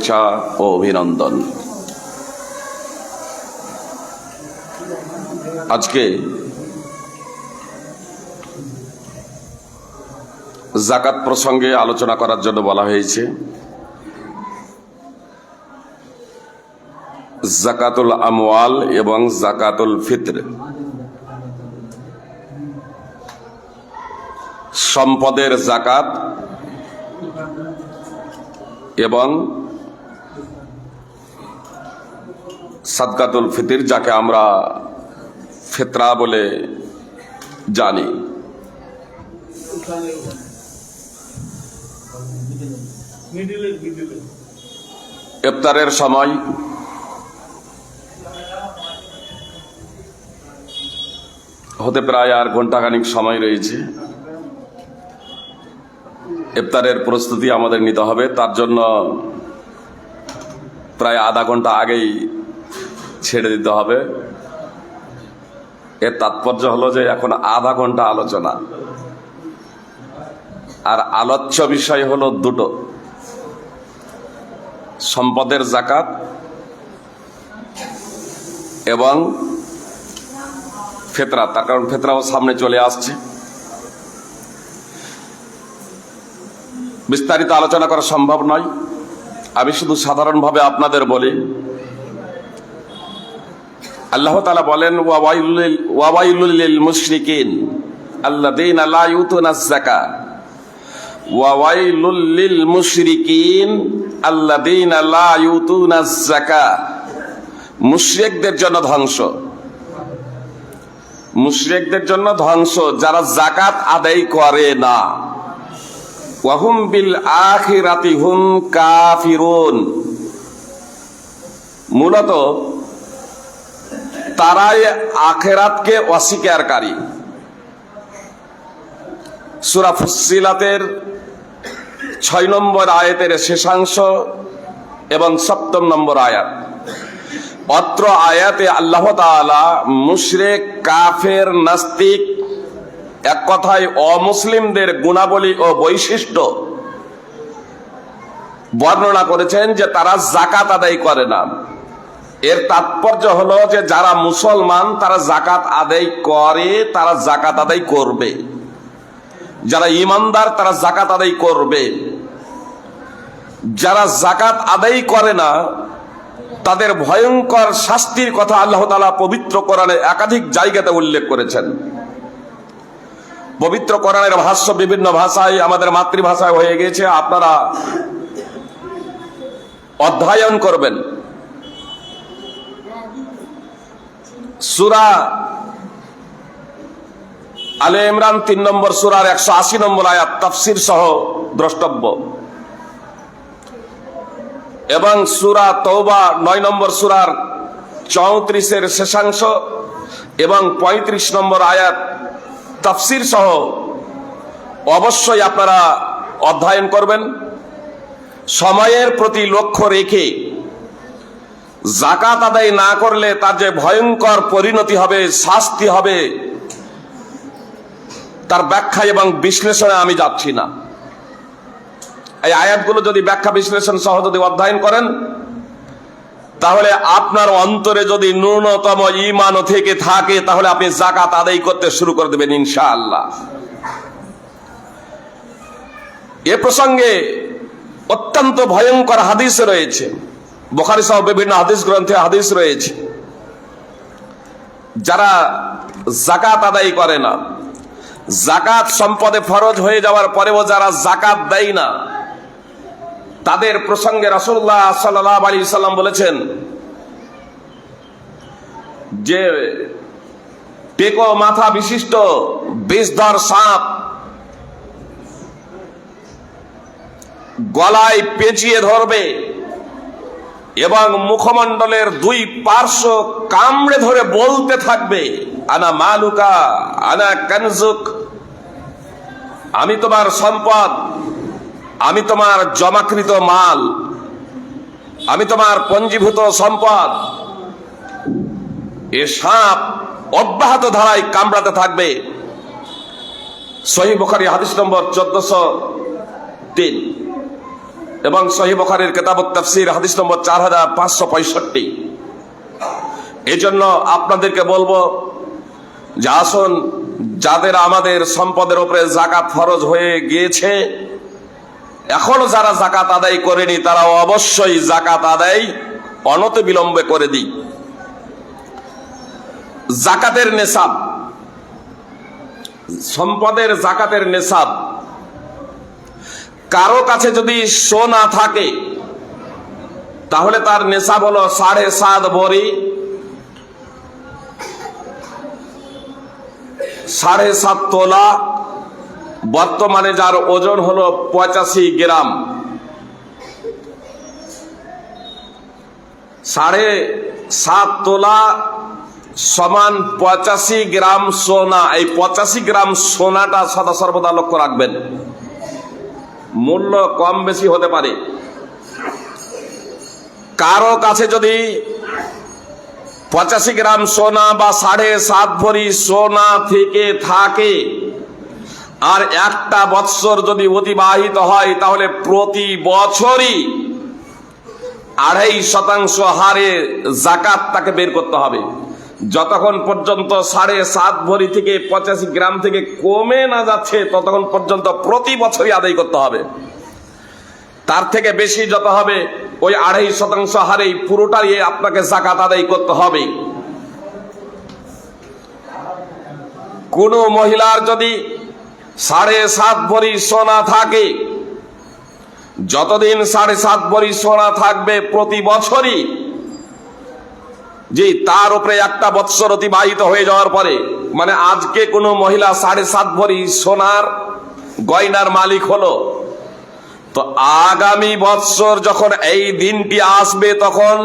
শুভেচ্ছা ও অভিনন্দন। আজকে যাকাত প্রসঙ্গে আলোচনা করার জন্য বলা হয়েছে। যাকাতুল আমওয়াল এবং যাকাতুল ফিতর, সম্পদের যাকাত এবং সাদকাতুল ফিতর, যাকে আমরা ফিতরা বলে জানি। ইফতারের সময় হতে প্রায় আর ঘন্টাখানিক সময় রয়েছে। ইফতারের প্রস্তুতি আমাদের নিতে হবে, তার জন্য প্রায় আধা ঘন্টা আগেই ছেড়ে দিতে হবে। এর তাৎপর্য হলো যে এখন আধা ঘন্টা আলোচনা, আর আলোচ্য বিষয় হলো দুটো: সম্পদের যাকাত এবং ফিতরা। তার কারণ ফিতরাও সামনে চলে আসছে। বিস্তারিত আলোচনা করা সম্ভব নয়, আমি শুধু সাধারণভাবে আপনাদের বলি। আল্লাহ তাআলা বলেন, ওয়াওয়াইলুল লিল মুশরিকিন আল্লাযীনা লা ইউতুনাজ যাকাত, ওয়াওয়াইলুল লিল মুশরিকিন আল্লাযীনা লা ইউতুনাজ যাকাত। মুশরিকদের জন্য ধ্বংস, মুশরিকদের জন্য ধ্বংস যারা যাকাত আদায় করে না। ওয়াহুম বিল আখিরাতি হুম কাফিরুন। মূলত তারাই আখিরাতকে অস্বীকারী। সূরা ফুসসিলাতের 6 নম্বর আয়াতের শেষাংশ এবং 7 নম্বর আয়াত। অত্র আয়াতে আল্লাহ তাআলা মুশরিক, কাফের, নাস্তিক, এক কথায় অমুসলিমদের গুণাবলী ও বৈশিষ্ট্য বর্ণনা করেছেন যে তারা যাকাত আদায় করে না। এর তাৎপর্য হলো যে যারা মুসলমান তারা যাকাত আদায় করে, তারা যাকাত আদায় করবে। যারা ঈমানদার তারা যাকাত আদায় করবে। যারা যাকাত আদায় করে না তাদের ভয়ঙ্কর শাস্তির কথা আল্লাহ তাআলা পবিত্র কোরআনে একাধিক জায়গাতে উল্লেখ করেছেন। পবিত্র কোরআনের ভাষ্য বিভিন্ন ভাষায়, আমাদের মাতৃভাষায় হয়ে গেছে, আপনারা অধ্যয়ন করবেন। সূরা আলে ইমরান 3 নম্বর সূরার 180 নম্বর আয়াত তাফসীর সহ দ্রষ্টব্য, এবং সূরা তওবা 9 নম্বর সূরার 34-এর শেষাংশ এবং 35 নম্বর আয়াত তাফসীর সহ অবশ্যই আপনারা অধ্যয়ন করবেন। সময়ের প্রতি লক্ষ্য রেখে যাকাত আদায় না করলে তার যে ভয়ঙ্কর পরিণতি হবে, শাস্তি হবে, তার ব্যাখ্যা এবং বিশ্লেষণে আমি যাচ্ছি না। এই আয়াতগুলো যদি ব্যাখ্যা বিশ্লেষণ সহ যদি অধ্যয়ন করেন, তাহলে আপনার অন্তরে যদি ন্যূনতম ঈমান থেকে থাকে, তাহলে আপনি যাকাত আদায় করতে শুরু করে দেবেন ইনশাআল্লাহ। এ প্রসঙ্গে অত্যন্ত ভয়ঙ্কর হাদিস রয়েছে, বুখারী সহ বিভিন্ন হাদিস গ্রন্থে হাদিস রয়েছে। যারা যাকাত আদায় করে না, যাকাত সম্পদে ফরজ হয়ে যাওয়ার পরেও যারা যাকাত দেয় না, তাদের প্রসঙ্গে রাসূলুল্লাহ সাল্লাল্লাহু আলাইহি সাল্লাম বলেছেন যে টেকো মাথা বিশিষ্ট বিষধর সাপ গলায় পেঁচিয়ে ধরবে এবং মুখমণ্ডলের 2 পার্শ্ব কামড়ে ধরে বলতে থাকবে, আনা মালুকা আনা কানজুক, আমি তোমার সম্পদ, আমি তোমার জমাকৃত মাল, আমি তোমার পঞ্জীভূত সম্পদ। এ সাপ অব্যাহত ধারায় কামড়াতে থাকবে। সহিহ বুখারী হাদিস নম্বর 1403। এবং সহিহ বুখারীর কিতাবুত তাফসীর হাদিস নম্বর 4565। এই জন্য আপনাদেরকে বলবো যে আসুন, যাদের আমাদের সম্পদের উপরে যাকাত ফরজ হয়ে গিয়েছে, এখনো যারা যাকাত আদায় করেনি তারা অবশ্যই যাকাত আদায় অনতিবিলম্বে করে দিই। যাকাতের নেশাব, সম্পদের যাকাতের নেশাব, কারো কাছে যদি সোনা থাকে তাহলে তার নেশাব হলো 7.5 ভরি, 7.5 তোলা। বর্তমানে যার ওজন হলো 85 গ্রাম। 7.5 তোলা সমান 85 গ্রাম সোনা। এই 85 গ্রাম সোনাটা সদা সর্বদা লক্ষ্য রাখবেন, মূল্য কম বেশি হতে পারে। কারো কাছে যদি 85 গ্রাম সোনা বা 7.5 ভরি সোনা থেকে থাকে, আর একটা বৎসর যদি অতিবাহিত হয়, তাহলে প্রতি বছরই 2.5% হারে যাকাত তাকে বের করতে হবে। যতক্ষণ পর্যন্ত 7.5 ভরি থেকে 85 গ্রাম থেকে কমে না যাচ্ছে, ততক্ষণ পর্যন্ত প্রতি বছরই আদায় করতে হবে। তার থেকে বেশি যত হবে, ওই 2.5% হারেই পুরোটাই আপনাকে যাকাত আদায় করতে হবে। কোন মহিলার যদি 7.5 ভরি সোনা থাকে, যতদিন 7.5 ভরি সোনা থাকবে প্রতি বছরই, যে তার উপরে একটা বৎসর অতিবাহিত হয়ে যাওয়ার পরে, মানে আজকে কোনো মহিলা 7.5 ভরি সোনার গয়নার মালিক হলো, তো আগামী বৎসর যখন এই দিনটি আসবে, তখন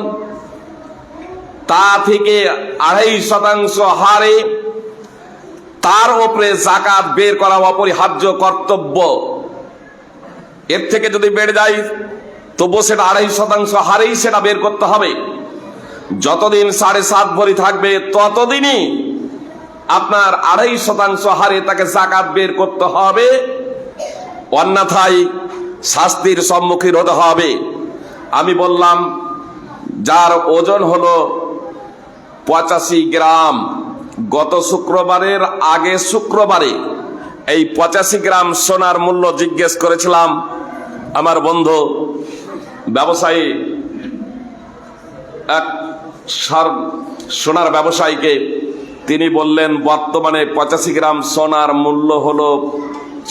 তা থেকে 2.5% হারে তার উপরে যাকাত বের করা অপরিহার্য কর্তব্য। এর থেকে যদি বেড়ে যায়, তবু সেটা 2.5% হারেই সেটা বের করতে হবে। যতদিন 7.5 ভরি থাকবে, ততদিনই আপনার 2.5% হারে তাকে যাকাত বের করতে হবে, অন্যথায় শাস্তির সম্মুখীন হতে হবে। আমি বললাম, যার ওজন হলো 85 গ্রাম, গত শুক্রবারের আগে শুক্রবারে এই 85 গ্রাম সোনার মূল্য জিজ্ঞেস করেছিলাম আমার বন্ধু ব্যবসায়ী, এক সোনার ব্যবসায়ীকে। তিনি বললেন বর্তমানে 85 গ্রাম সোনার মূল্য হলো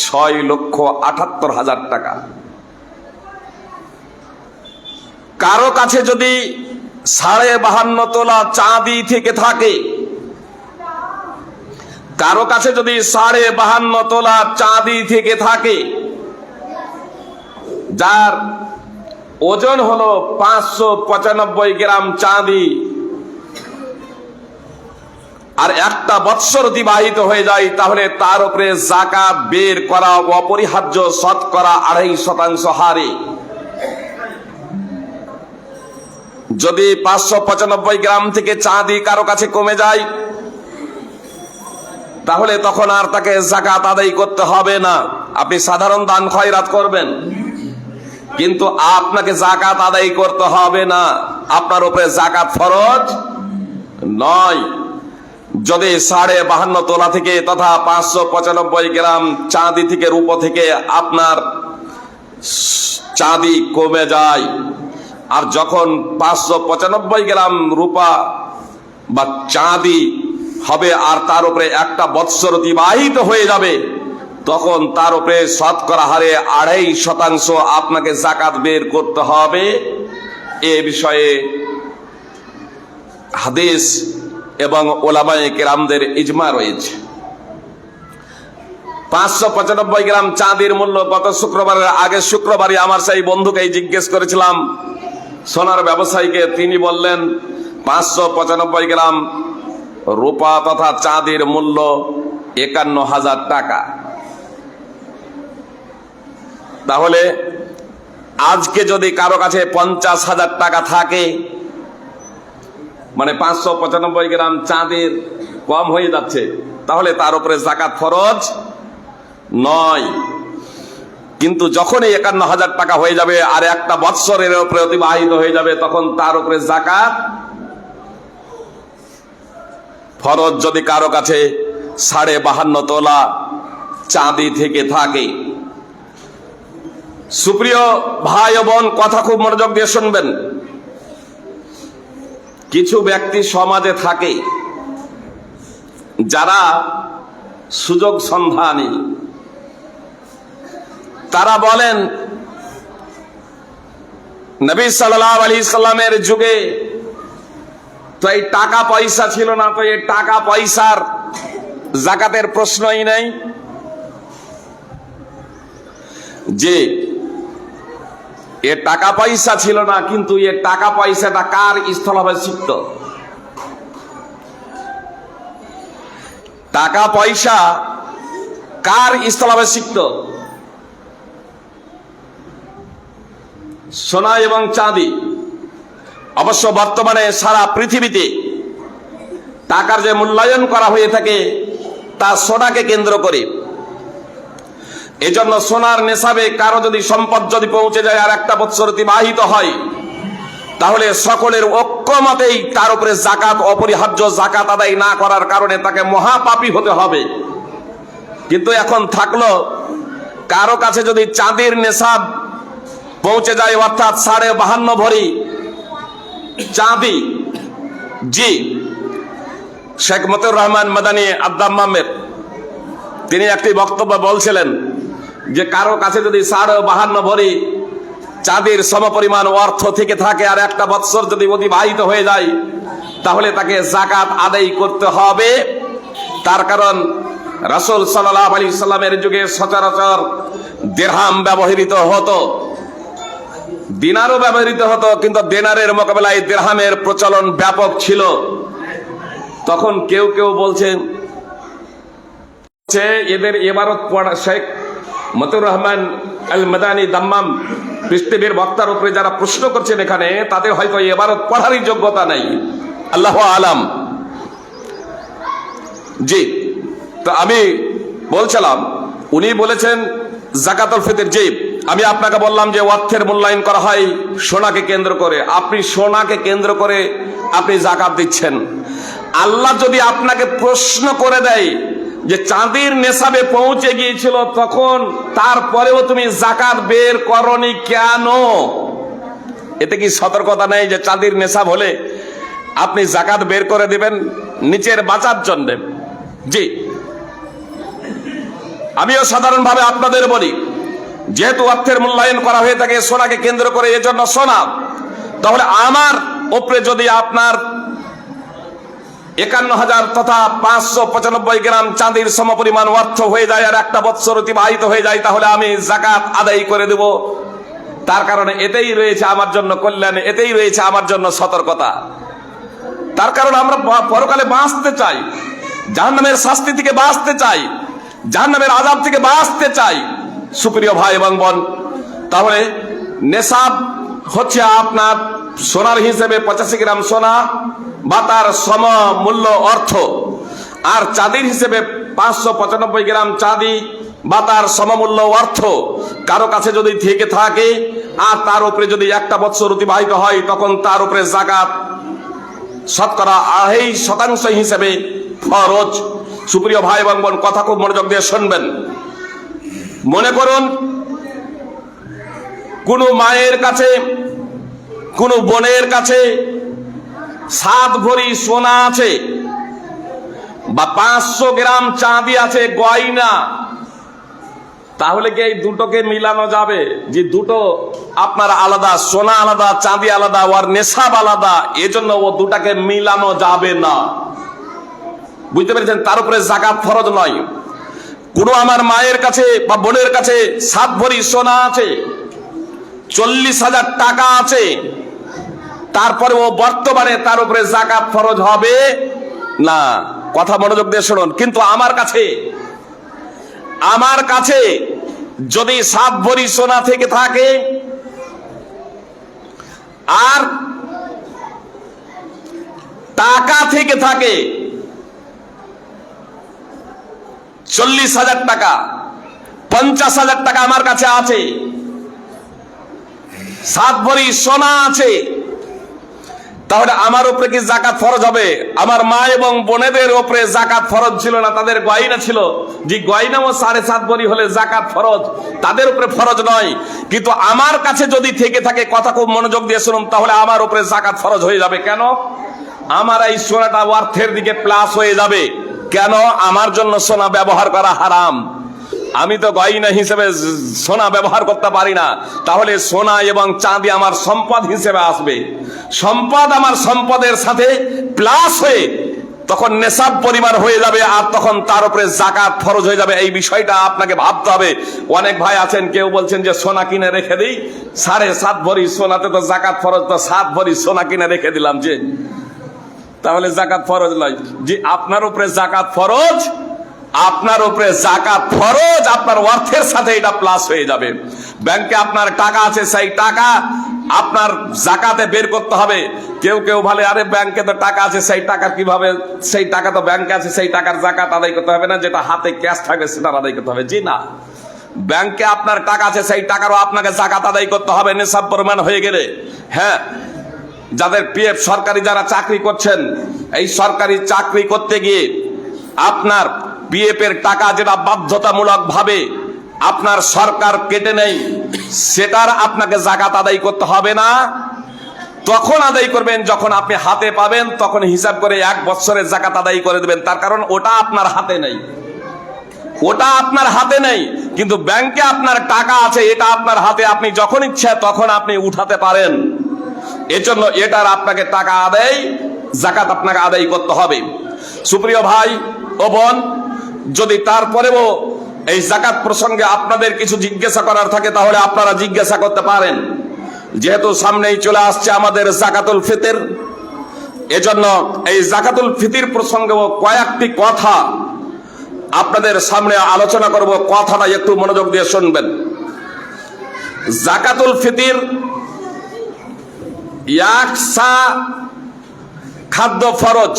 6,78,000 টাকা। কারো কাছে যদি 52.5 তোলা চাঁদি থেকে থাকে, কারো কাছে যদি 52.5 তোলা চাঁদি থেকে থাকে, যার ওজন হলো 595 গ্রাম চাঁদি, আর একটা বৎসর অতিবাহিত হয়ে যায়, তাহলে তার উপরে যাকাত বের করা অপরিহার্য, শতকরা 2.5% হারে। যদি 595 গ্রাম থেকে চাঁদি কারো কাছে কমে যায়, তাহলে তখন আর তাকে যাকাত আদায় করতে হবে না। আপনি সাধারণ দান খয়রাত করবেন, কিন্তু আপনাকে যাকাত আদায় করতে হবে না, আপনার উপরে যাকাত ফরজ নয়। যদি 52.5 তোলা থেকে তথা 595 গ্রাম চাঁদি থেকে, রূপো থেকে আপনার চাঁদি কমে যায়, আর যখন 595 গ্রাম রূপা বা চাঁদি হবে, আর তার উপরে একটা বৎসর অতিবাহিত হয়ে যাবে, তখন তার উপরে শতকরা হারে 2.5% আপনাকে যাকাত বের করতে হবে। এ বিষয়ে হাদিস এবং ওলামায়ে কেরামদের ইজমা রয়েছে। 595 গ্রাম চাঁদির মূল্য গত শুক্রবারের আগে শুক্রবারই আমার সেই বন্ধুকেই জিজ্ঞেস করেছিলাম, সোনার ব্যবসায়ীকে। তিনি বললেন 595 গ্রাম রূপা তথা চাঁদির মূল্য 51,000 টাকা। তাহলে আজকে যদি কারো কাছে 50,000 টাকা থাকে, মানে 595 গ্রাম চাঁদির কম হয়ে যাচ্ছে, তাহলে তার উপরে যাকাত ফরজ নয়। কিন্তু যখনই 51,000 টাকা হয়ে যাবে আর একটা বৎসরের উপরে অতিবাহিত হয়ে যাবে, তখন তার উপরে যাকাত ফরজ। যদি কারো কাছে 52.5 তোলা চাঁদি থেকে থাকে। সুপ্রিয় ভাই ও বোন, কথা খুব মনোযোগ দিয়ে শুনবেন। কিছু ব্যক্তি সমাজে থাকে যারা সুযোগ সন্ধানী। তারা বলেন নবী সাল্লাল্লাহু আলাইহি সাল্লামের যুগে তো এই টাকা পয়সা ছিল না, তো এই টাকা পয়সার যাকাতের প্রশ্নই নেই। যে এ টাকা পয়সা ছিল না, কিন্তু এ টাকা পয়সাটা কার স্থলাভিষিক্ত? টাকা পয়সা কার স্থলাভিষিক্ত? সোনা এবং চাঁদি। অবশ্য বর্তমানে সারা পৃথিবীতে টাকার যে মূল্যায়ন করা হয়ে থাকে তা সোনাকে কেন্দ্র করে। এজন্য সোনার নেশাবে কারো যদি সম্পদ যদি পৌঁছে যায় আর একটা বছর অতিবাহিত হয়, তাহলে সকলের ঐক্যমতেই তার উপরে যাকাত অপরিহার্য। যাকাত আদায় না করার কারণে তাকে মহাপাপী হতে হবে। কিন্তু এখন থাকলো কারো কাছে যদি চাঁদির নেশাব পৌঁছে যায়, অর্থাৎ 52.5 ভরি চাঁদি। জি, শেখ মতিউর রহমান মাদানী আদ-দাম্মামের তিনি একটি বক্তব্য বলছিলেন যে কারো কাছে যদি 52.5 ভরি চাঁদির সমপরিমাণ অর্থ থেকে থাকে আর একটা বৎসর যদি অতিবাহিত হয়ে যায়, তাহলে তাকে যাকাত আদায় করতে হবে। তার কারণ রাসূল সাল্লাল্লাহু আলাইহি সাল্লামের যুগে সচরাচর দিরহাম ব্যবহৃত হতো, দিনারও ব্যবহৃত হতো, কিন্তু দিনারের মোকাবেলায় দিরহামের প্রচলন ব্যাপক ছিল। তখন কেউ কেউ বলছেন এদের ইবারত পড়া, শেখ মতিউর রহমান আল মাদানী দাম্মাম পৃষ্ঠবীর বক্তার উপরে যারা প্রশ্ন করছেন এখানে, তাদের হয়তো ইবারত পড়ারই যোগ্যতা নাই, আল্লাহু আলাম। জি, তো আমি বলছিলাম, উনি বলেছেন যাকাতুল ফিতর। জি, আমি আপনাকে বললাম যে অর্থের মূল্যায়ন করা হয় সোনাকে কেন্দ্র করে। আপনি সোনাকে কেন্দ্র করে আপনি যাকাত দিচ্ছেন। আল্লাহ যদি আপনাকে প্রশ্ন করে দেয় যে চাঁদির নেশাবে পৌঁছে গিয়েছিল তখন, তারপরেও তুমি যাকাত বের করনি কেন? এতে কি সতর্কতা নেই যে চাঁদির নেশাব হলে আপনি যাকাত বের করে দিবেন নিচের বাঁচার জন্য? জি, আমিও সাধারণভাবে আপনাদের বলি, যেহেতু অর্থের মূল্যায়ন করা হয়ে থাকে সোনাকে কেন্দ্র করে, এজন্য সোনা, তাহলে আমার উপরে যদি আপনার 51,000 তথা 595 গ্রাম চাঁদির সমপরিমাণ অর্থ হয়ে যায় আর একটা বৎসর অতিবাহিত হয়ে যায়, তাহলে আমি যাকাত আদায় করে দেব। তার কারণে এতেই রয়েছে আমার জন্য কল্যাণ, এতেই রয়েছে আমার জন্য সতর্কতা। তার কারণ আমরা পরকালে বাঁচতে চাই, জাহান্নামের শাস্তি থেকে বাঁচতে চাই, জাহান্নামের আযাব থেকে বাঁচতে চাই। সুপ্রিয় ভাই এবং বোন, তাহলে নেশাব হচ্ছে আপনার সোনার হিসেবে 85 গ্রাম সোনা বা তার সমমূল্য অর্থ, আর চাঁদির হিসেবে 595 গ্রাম চাঁদি বা তার সমমূল্য অর্থ কারো কাছে যদি থেকে থাকে আর তার উপরে যদি একটা বছর অতিবাহিত হয়, তখন তার উপরে যাকাত শতকরা 2.5% হিসেবে ফরজ। সুপ্রিয় ভাই এবং বোন, কথা খুব মনোযোগ দিয়ে শুনবেন। মনে করুন কোন মায়ের কাছে, কোন বোনের কাছে 7 ভরি সোনা আছে বা 500 গ্রাম চাঁদি আছে গয়না, তাহলে কি এই দুটোকে মিলানো যাবে? যে দুটো আপনার আলাদা, সোনা আলাদা, চাঁদি আলাদা, ওর নেশাব আলাদা, এজন্য ও দুটাকে মিলানো যাবে না। বুঝতে পেরেছেন? তার উপরে যাকাত ফরজ নয়। কোন আমার মায়ের কাছে বা বোনের কাছে 7 ভরি সোনা আছে, 40,000 টাকা আছে, তারপরে ও বর্তমানে তার উপরে যাকাত ফরজ হবে না। কথা মনোযোগ দিয়ে শুনুন। কিন্তু আমার কাছে যদি 7 ভরি সোনা থেকে থাকে আর টাকা থেকে থাকে 40,000 টাকা, 50,000 টাকা আমার কাছে আছে, 7 ভরি সোনা আছে, তাহলে আমার উপরে কি যাকাত ফরজ হবে? আমার মা এবং বোনেদের উপরে যাকাত ফরজ ছিল না, তাদের গয়না ছিল, যে গয়নাও 7.5 ভরি হলে যাকাত ফরজ, তাদের উপরে ফরজ নয়। কিন্তু আমার কাছে যদি থেকে থাকে, কথা খুব মনোযোগ দিয়ে শুনুন, তাহলে আমার উপরে যাকাত ফরজ হয়ে যাবে। কেন? আমার এই সোনাটা অর্থের দিকে প্লাস হয়ে যাবে। কেন? আমার জন্য সোনা ব্যবহার করা হারাম, আমি তো গয়না হিসেবে সোনা ব্যবহার করতে পারি না। তাহলে সোনা এবং চাঁদি আমার সম্পদ হিসেবে আসবে, সম্পদ আমার সম্পদের সাথে প্লাস হয়ে তখন নেশাব পরিমাণ হয়ে যাবে, আর তখন তার উপরে যাকাত ফরজ হয়ে যাবে। এই বিষয়টা আপনাকে ভাবতে হবে। অনেক ভাই আছেন, কেউ বলছেন যে সোনা কিনে রেখে দিই, 7.5 ভরি সোনাতে তো যাকাত ফরজ, তো 7 ভরি সোনা কিনে রেখে দিলাম, যে তাহলে যাকাত ফরজ নয়। যে আপনার উপরে যাকাত ফরজ, আপনার উপরে যাকাত ফরজ, আপনার অর্থের সাথে এটা প্লাস হয়ে যাবে। ব্যাংকে আপনার টাকা আছে, সেই টাকা আপনার যাকাতে বের করতে হবে। কেউ কেউ বলে, আরে ব্যাংকে তো টাকা আছে, সেই টাকা কিভাবে, সেই টাকা তো ব্যাংকে আছে, সেই টাকার যাকাত আদায় করতে হবে না, যেটা হাতে ক্যাশ থাকবে সেটা আদায় করতে হবে। জি না, ব্যাংকে আপনার টাকা আছে, সেই টাকারও আপনাকে যাকাত আদায় করতে হবে নিসাব পরিমাণ হয়ে গেলে। হ্যাঁ, যাদের পিএফ, সরকারি যারা চাকরি করছেন, এই সরকারি চাকরি করতে গিয়ে আপনার পিএফ এর টাকা যেটা বাধ্যতামূলক ভাবে আপনার সরকার কেটে নেই, সেটার আপনাকে যাকাত আদায় করতে হবে না। তখন আদায় করবেন যখন আপনি হাতে পাবেন, তখন হিসাব করে 1 বছরের যাকাত আদায় করে দেবেন। তার কারণ ওটা আপনার হাতে নেই, ওটা আপনার হাতে নেই। কিন্তু ব্যাংকে আপনার টাকা আছে, এটা আপনার হাতে, আপনি যখন ইচ্ছা তখন আপনি উঠাতে পারেন। এজন্য এটার আপনাকে টাকা আদায়, যাকাত আপনাকে আদায় করতে হবে। সুপ্রিয় ভাই ও বোন, যদি তারপরেও এই যাকাত প্রসঙ্গে আপনাদের কিছু জিজ্ঞাসা করার থাকে, তাহলে আপনারা জিজ্ঞাসা করতে পারেন। যেহেতু সামনেই চলে আসছে আমাদের যাকাতুল ফিতর, এজন্য এই যাকাতুল ফিতর প্রসঙ্গেও কয়েকটি কথা আপনাদের সামনে আলোচনা করব। কথাটা একটু মনোযোগ দিয়ে শুনবেন। যাকাতুল ফিতর 1 সা খাদ্য ফরজ।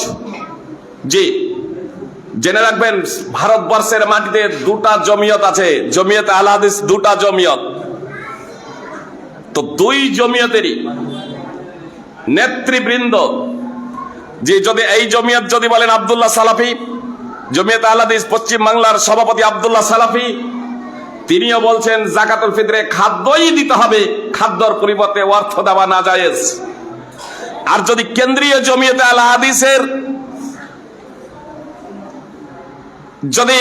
জি, জেনে রাখবেন, ভারতবর্ষের মাটিতে 2টা জমিয়ত আছে, জমিয়তে আহলে হাদিস 2টা জমিয়ত। তো 2 জমিয়তেরই নেতৃবৃন্দ, যে যদি এই জমিয়ত যদি বলেন আব্দুল্লাহ সালাফি, জমিয়তে আহলে হাদিস পশ্চিম বাংলার সভাপতি আব্দুল্লাহ সালাফি, তিনিও বলছেন যাকাতুল ফিতরে খাদ্যই দিতে হবে, খাদ্যর পরিবর্তে অর্থ দেওয়া না জায়েজ। আর যদি কেন্দ্রীয় জমিয়তে আহলে হাদিসের যদি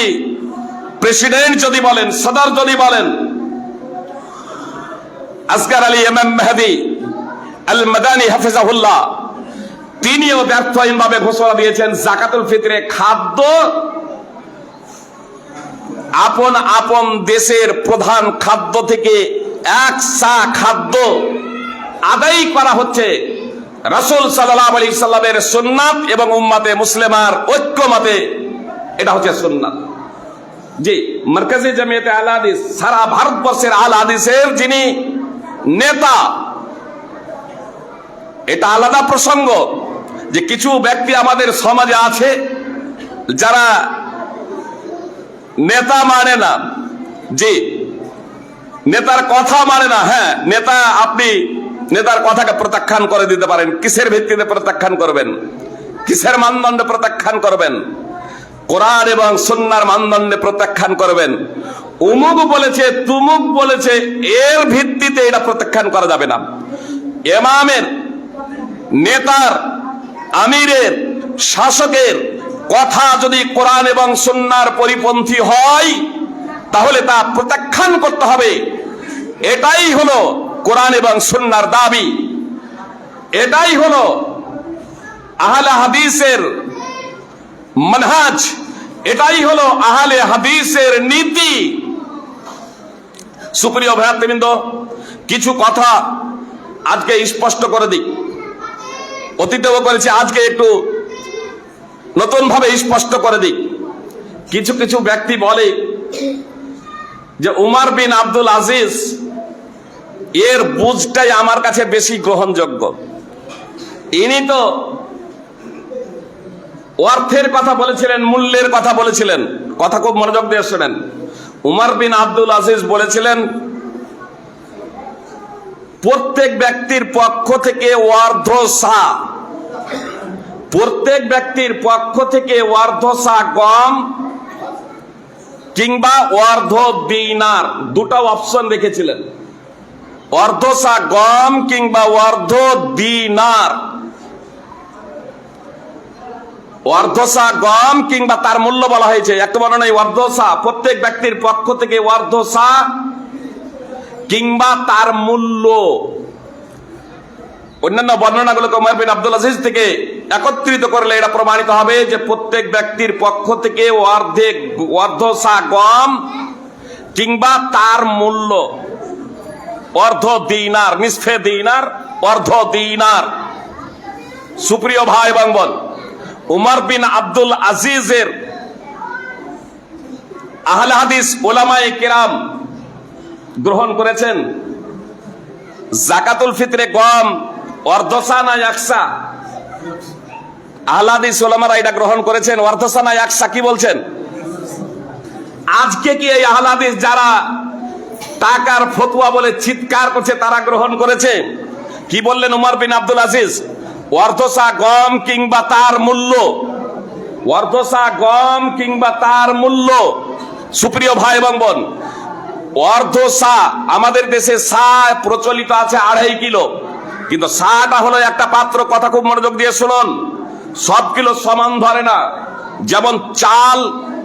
প্রেসিডেন্ট যদি বলেন, সদর যদি বলেন, আসগার আলী ইমাম মেহেদী আল মাদানী হাফিজাহুল্লাহ, তিনিও ব্যর্থহীনভাবে ঘোষণা দিয়েছেন যাকাতুল ফিতরে খাদ্য আপন আপন দেশের প্রধান খাদ্য থেকে 1 সা খাদ্য আদায় করা হচ্ছে রাসূল সাল্লাল্লাহু আলাইহি সাল্লামের সুন্নাত এবং উম্মতে মুসলিমার ঐক্যমতে, এটা হচ্ছে সুন্নাত। জি, মার্কাজি জামিয়াতে আহলে হাদিস সারা ভারতবর্ষের আহলে হাদিসের যিনি নেতা, এটা আলাদা প্রসঙ্গ যে কিছু ব্যক্তি আমাদের সমাজে আছে যারা নেতা মানে না, জি, নেতার কথা মানে না। হ্যাঁ, নেতা, আপনি নেতার কথাকে প্রত্যাখ্যান করে দিতে পারেন। কিসের ভিত্তিতে প্রত্যাখ্যান করবেন? কিসের মানদণ্ডে প্রত্যাখ্যান করবেন? কোরআন এবং সুন্নাহর মানদণ্ডে প্রত্যাখ্যান করবেন। উমুক বলেছে, তুমুক বলেছে, এর ভিত্তিতে এটা প্রত্যাখ্যান করা যাবে না। ইমামের, নেতার, আমিরের, শাসকের কথা যদি কোরআন এবং সুন্নাহর পরিপন্থী হয়, তাহলে তা প্রত্যাখ্যান করতে হবে। এটাই হলো কোরআন এবং সুন্নাহর দাবি, এটাই হলো আহলে হাদিসের মানহাজ, এটাই হলো আহলে হাদিসের নীতি। সুপ্রিয় ভাইবৃন্দ, কিছু কথা আজকে স্পষ্ট করে দিই, অতীতেও করেছি, আজকে একটু নতুন ভাবে স্পষ্ট করে দিই। কিছু কিছু ব্যক্তি বলে যে উমর বিন আব্দুল আজিজ এর বুঝটাই আমার কাছে বেশি গ্রহণযোগ্য। ইনি তো অর্থের কথা বলেছিলেন, মূল্যের কথা বলেছিলেন। কথা খুব মনোযোগ দিয়ে শোনেন। উমর বিন আব্দুল আজিজ বলেছিলেন, প্রত্যেক ব্যক্তির পক্ষ থেকে অর্ধ সা, প্রত্যেক ব্যক্তির পক্ষ থেকে অর্ধ সা গম কিংবা অর্ধ দিনার, দুটো অপশন রেখেছিলেন, অর্ধ সা গম কিংবা অর্ধ দিনার, অর্ধ সা গম কিংবা তার মূল্য বলা হয়েছে। একটা বর্ণনায় অর্ধ সা, প্রত্যেক ব্যক্তির পক্ষ থেকে অর্ধ সা কিংবা তার মূল্য। অন্যান্য বর্ণনাগুলোকে উমর বিন আব্দুল আজিজ থেকে একত্রিত করলে এটা প্রমাণিত হবে যে প্রত্যেক ব্যক্তির পক্ষ থেকে অর্ধ সা গম কিংবা তার মূল্য, অর্ধ দিনার, নিসফে দিনার, অর্ধ দিনার। সুপ্রিয় ভাই এবং বোন, উমর বিন আব্দুল আজিজের আহলে হাদিস উলামায়ে কেরাম গ্রহণ করেছেন জাকাতুল ফিতরে গম অর্ধসা না একসা। আহলে হাদিস উলামারা এটা গ্রহণ করেছেন অর্ধসা না একসা। কি বলছেন? আজকে কি এই আহলে হাদিস যারা টাকার ফতোয়া বলে চিৎকার করছে তারা গ্রহণ করেছে? কি বললেন উমর বিন আব্দুল আজিজ? অর্ধসা গম কিংবা তার মূল্য, অর্ধসা গম কিংবা তার মূল্য। সুপ্রিয় ভাই এবং বোন, অর্ধ সা, আমাদের দেশে সা প্রচলিত আছে 2.5 কিলো, কিন্তু সাটা হলো একটা পাত্র। কথা খুব মনোযোগ দিয়ে শুনুন, সব কিলো সমান ধরে না। যেমন চাল,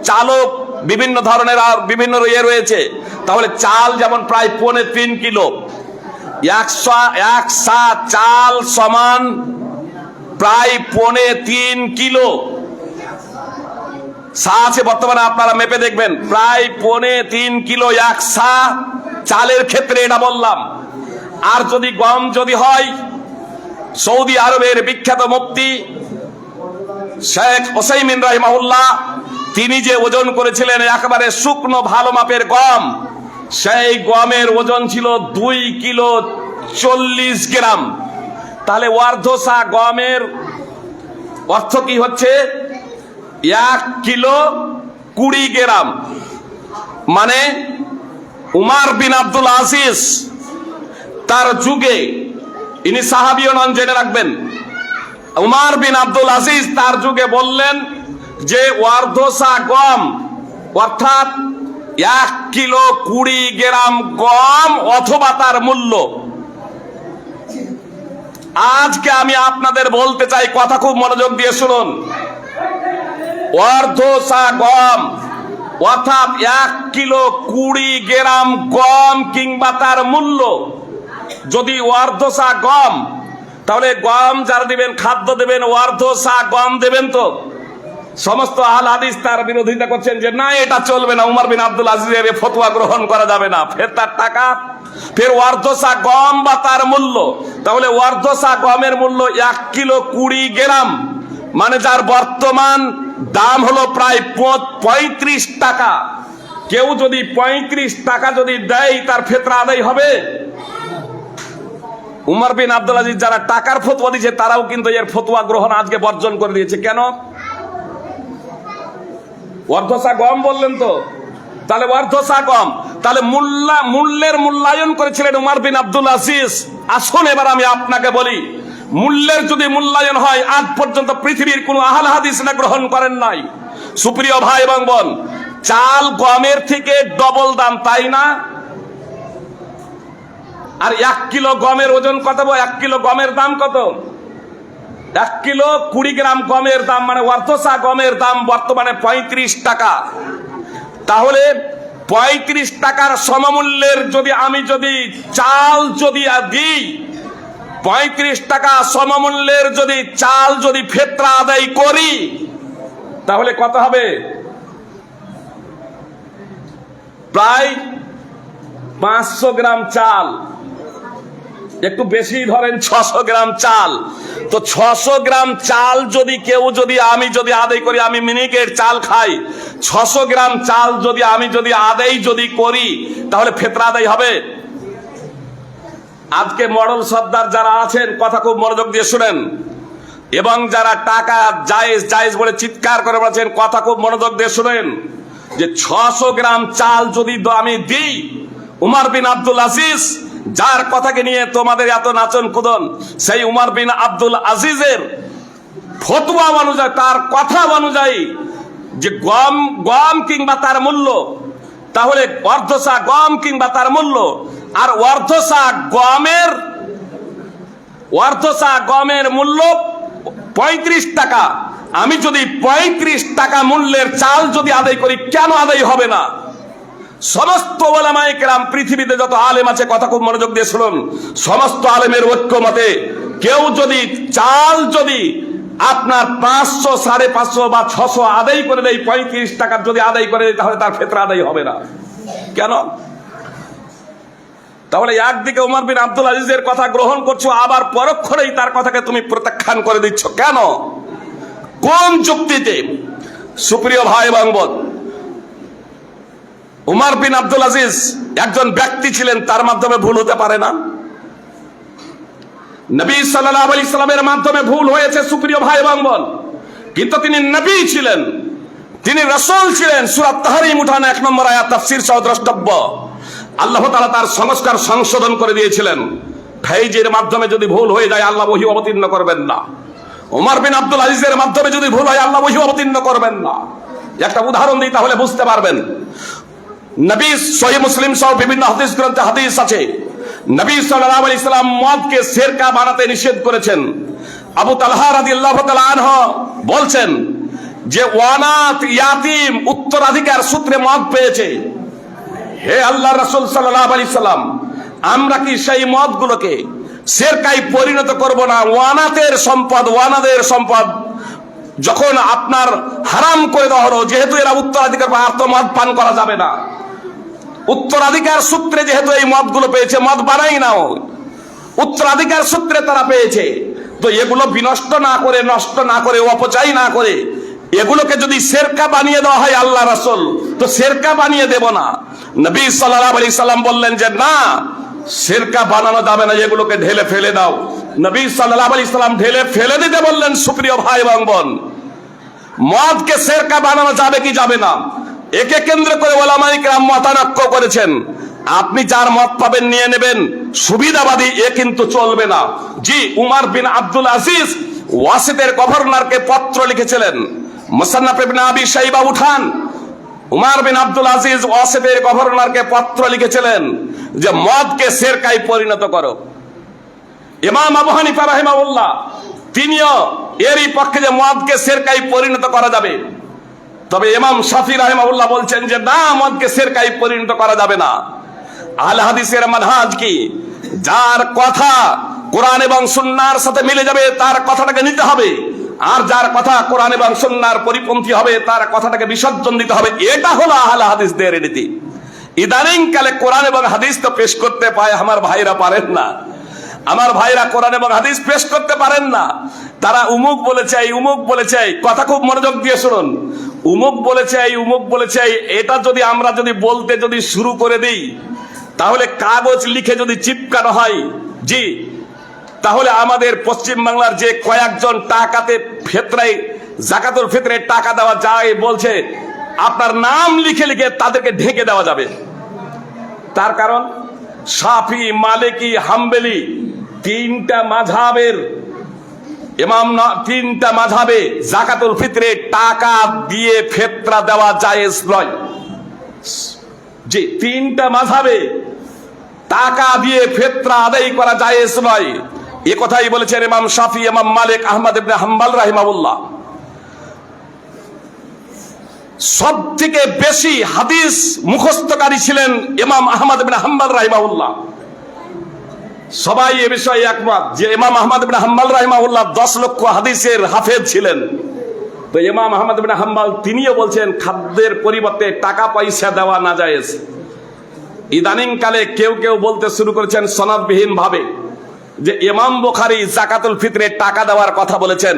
চালও বিভিন্ন ধরনের আর বিভিন্ন রয়েছে। তাহলে চাল যেমন প্রায় 3.25 কিলো, 1 সা চাল সমান প্রায় 3.25 কিলো। সা আছে বর্তমানে, আপনারা মেপে দেখবেন, প্রায় 3.25 কিলো 1 সা চালের ক্ষেত্রে এটা বললাম। আর যদি গম যদি হয়, সৌদি আরবের বিখ্যাত মুফতি শেখ ওসাইমিন রাহিমাহুল্লাহ তিনি যে ওজন করেছিলেন একেবারে শুকনো ভালো মাপের গম, সেই গমের ওজন ছিল 2 কিলো 40 গ্রাম। তাহলে অর্ধ সা গমের অর্থ কি হচ্ছে? 1 কিলো 20 গ্রাম। মানে উমর বিন আব্দুল আজিজ তার যুগে, ইনি সাহাবীও নন, জেনে রাখবেন, উমর বিন আব্দুল আজিজ তার যুগে বললেন যে অর্ধ সা গম অর্থাৎ 1 কিলো 20 গ্রাম গম অথবা তার মূল্য। আজকে আমি আপনাদের বলতে চাই, কথা খুব মনোযোগ দিয়ে শুনুন, অর্ধ সা গম অর্থাৎ 1 কিলো 20 গ্রাম গম কিংবা তার মূল্য। যদি অর্ধ সা গম, তাহলে গম যারা দিবেন, খাদ্য দেবেন, অর্ধ সা গম দেবেন। তো সমস্ত আহলে হাদিস তার বিরোধিতা করছেন যে না, এটা চলবে না, উমর বিন আব্দুল আজিজের ফতোয়া গ্রহণ করা যাবে না। ফের তার টাকা, ফের অর্ধ সা গম বা তার মূল্য। তাহলে অর্ধ সা গমের মূল্য 1 কিলো 20 গ্রাম, মানে যার বর্তমান দাম হলো প্রায় 35 টাকা। কেউ যদি 35 টাকা যদি দেয়, তার ফিতরা আদায় হবে? উমর বিন আব্দুল আজিজ যারা টাকার ফতোয়া দিয়েছে তারাও কিন্তু এর ফতোয়া গ্রহণ আজকে বর্জন করে দিয়েছে। কেন? অর্ধসা গম বললেন তো, তাহলে অর্ধসা গম, তাহলে মূল্যের মূল্যায়ন করেছিলেন উমর বিন আব্দুল আজিজ। আসুন এবার আমি আপনাকে বলি, মূল্যের যদি মূল্যায়ন হয়, আজ পর্যন্ত পৃথিবীর কোন আহলে হাদিস না গ্রহণ করেন নাই। সুপ্রিয় ভাই এবং বোন, চাল গমের থেকে ডবল দাম, তাই না? আর 1 কিলো গমের ওজন কত? 1 কিলো গমের দাম কত? 1 কিলো 20 গ্রাম গমের দাম, মানে অর্ধসা গমের দাম বর্তমানে 35 টাকা। তাহলে 35 টাকার সমমূল্যের যদি আমি চাল দিই, 35 টাকা সমমূল্যের যদি চাল ফিতরা আদায় করি, তাহলে কত হবে? প্রায় 500 গ্রাম চাল, একটু বেশি ধরেন 600 গ্রাম চাল। তো 600 গ্রাম চাল আমি আদায় করি, আমি মিনিকেট চাল খাই, 600 গ্রাম চাল আমি আদায় করি, তাহলে ফিতরা আদায় হবে? আজকে মডেল সর্দার যারা আছেন, কথা খুব মনোযোগ দিয়ে শুনেন, এবং যারা টাকা জায়েজ জায়েজ বলে চিৎকার করে বলছেন, কথা খুব মনোযোগ দিয়ে শুনেন, যে 600 গ্রাম চাল যদি আমি দিই, উমর বিন আব্দুল আজিজ, যার কথাকে নিয়ে তোমাদের এত নাচন কুদন, সেই উমর বিন আব্দুল আজিজের ফতোয়া অনুযায়ী, তার কথা অনুযায়ী, যে গম কিংবা তার মূল্য, তাহলে অর্ধসা গম কিংবা তার মূল্য, আর অর্ধসা গমের মূল্য 35 টাকা। আমি যদি 35 টাকা মূল্যের চাল যদি আদায় করি, কেন আদায় হবে না? সমস্ত ওলামায়ে কেরাম, পৃথিবীতে যত আলেম আছে, কথা খুব মনোযোগ দিয়ে শুনুন, সমস্ত আলেমের ঐক্যমতে কেউ যদি চাল যদি আপনার 500, 550 বা 600 আদায় করে দেয়, 35 টাকার যদি আদায় করে দেয়, তাহলে তার ফিতরা আদায় হবে না। কেন? তাহলে একদিকে উমর বিন আব্দুল আজিজের কথা গ্রহণ করছো, আবার পরক্ষণেই তার কথাকে তুমি প্রত্যাখ্যান করে দিচ্ছ কেন? কোন যুক্তিতে? সুপ্রিয় ভাই এবং বোন, উমর বিন আব্দুল আজিজ একজন ব্যক্তি ছিলেন, তার মাধ্যমে ভুল হতে পারে না? নবী সাল্লাল্লাহু আলাইহি সাল্লামের মাধ্যমে ভুল হয়েছে সুপ্রিয় ভাই এবং বোন, কিন্তু তিনি নবী ছিলেন, তিনি রাসূল ছিলেন। সূরা তাহরিম উঠানো 1 নম্বর আয়াত তাফসীর সহ দ্রষ্টব্য। আল্লাহ তাআলা তার সংস্কার সংশোধন করে দিয়েছিলেন। ফাইজের মাধ্যমে যদি ভুল হয়ে যায়, আল্লাহ ওহী অবতীর্ণ করবেন না। উমর বিন আব্দুল আজিজের মাধ্যমে যদি ভুল হয়, আল্লাহ ওহী অবতীর্ণ করবেন না। একটা উদাহরণ দিই, তাহলে বুঝতে পারবেন। নবী, সহিহ মুসলিম সহ বিভিন্ন হাদিস গ্রন্থে হাদিস আছে, নবী সাল্লাল্লাহু আলাইহি সাল্লাম মদকে সিরকা বানাতে নিষেধ করেছেন। আবু তালহা রাদিয়াল্লাহু তাআলা আনহু বলছেন যে ওয়ানাত ইয়াতিম উত্তরাধিকার সূত্রে মদ পেয়েছে। হে আল্লাহর রাসূল সাল্লাল্লাহু আলাইহি সাল্লাম, আমরা কি সেই মদগুলোকে সিরকায় পরিণত করব না? ওয়ানাদের সম্পদ যখন আপনার হারাম করে দেওয়া হলো, যেহেতু এরা উত্তরাধিকার পায়, আর তো মদ পান করা যাবে না। উত্তরাধিকার সূত্রে যেহেতু এই মদগুলো পেয়েছে, মদ বানাই নাও, উত্তরাধিকার সূত্রে তারা পেয়েছে, তো এগুলো বিনষ্ট না করে, নষ্ট না করে, অপচয় না করে, এগুলোকে যদি সিরকা বানিয়ে দেওয়া হয় আল্লাহ রাসূল, তো সিরকা বানিয়ে দেব না। নবী সাল্লাল্লাহু আলাইহি সাল্লাম বললেন যে না, সিরকা বানানো যাবে না, এগুলোকে ঢেলে ফেলে দাও। নবী সাল্লাল্লাহু আলাইহি সাল্লাম ঢেলে ফেলে দিতে বললেন। সুপ্রিয় ভাই এবং বোন, মদকে সিরকা বানানো যাবে কি যাবে না, একে কেন্দ্র করে ওলামায়ে কেরাম মতানক্য করেছেন। আপনি যার মত পাবেন নিয়ে নেবেন, সুবিধাবাদী এ কিন্তু চলবে না। জি, উমর বিন আব্দুল আজিজ ওয়াসিতের গভর্নরকে পত্র লিখেছিলেন। মুসান্নাফ ইবনে আবি শাইবা উঠান, উমর বিন আব্দুল আজিজ ওয়াসিতের গভর্নরকে পত্র লিখেছিলেন যে মদকে সিরকায় পরিণত করো। ইমাম আবু হানিফা রাহিমাহুল্লাহ তিনিও এরই পক্ষে যে মদকে সিরকায় পরিণত করা যাবে। তবে ইমাম শাফি রাহিমাহুল্লাহ বলছেন যে না, মদকে সিরকায় পরিণত করা যাবে না। আহলে হাদিসের মানহাজ কি? যার কথা কোরআন এবং সুন্নাহর সাথে মিলে যাবে, তার কথাটাকে নিতে হবে, আর যার কথা কোরআন এবং সুন্নাহর পরিপন্থী হবে, তার কথাটাকে বিসর্জন দিতে হবে। এটা হলো আহলে হাদিসদের রীতি। ইদানিং কালে কোরআন এবং হাদিস তো পেশ করতে পায়, আমার ভাইরা পারেন না। আমার ভাইরা কোরআন এবং হাদিস পেশ করতে পারেন না। তারা উমুক বলেছে, উমুক বলেছে, কথা খুব মনোযোগ দিয়ে শুনুন। উমুক বলেছে, উমুক বলেছে, এটা যদি আমরা বলতে শুরু করে দিই, তাহলে কাগজ লিখে যদি চিপকানো হয়, জি, তাহলে আমাদের পশ্চিম বাংলার যে কয়েকজন টাকাতে ফিতরায়, যাকাতুল ফিতরে টাকা দেওয়া যায় বলছে, আপনার নাম লিখে লিখে তাদেরকে ঢেকে দেওয়া যাবে। তার কারণ শাফি, মালিকি, হাম্বলি তিনটা মাযহাবের ইমাম, তিনটা মাযহাবে যাকাতুল ফিতরে টাকা দিয়ে ফিতরা দেওয়া জায়েজ নয়। জি, তিনটা মাযহাবে টাকা দিয়ে ফিতরা আদায় করা জায়েজ নয়। এ কথাই বলেছেন ইমাম শাফি, ইমাম মালিক, আহমদ ইবনে হাম্বল রাহিমাহুল্লাহ। সব থেকে বেশি হাদিস মুখস্থকারী ছিলেন ইমাম আহমদ ইবনে হাম্বল রাহিমাহুল্লাহ। সবাই এ বিষয়ে একমত যে ইমাম আহমদ ইবনে হাম্বল রাহিমাহুল্লাহ 10 লক্ষ হাদিসের হাফেজ ছিলেন। তো ইমাম আহমদ ইবনে হাম্বল তিনিও বলছেন খাদ্যের পরিবর্তে টাকা পয়সা দেওয়া না জায়েজ। ইদানিং কালে কেউ কেউ বলতে শুরু করেছেন সনদবিহীন ভাবে যে ইমাম বুখারী যাকাতুল ফিতরে টাকা দেওয়ার কথা বলেছেন।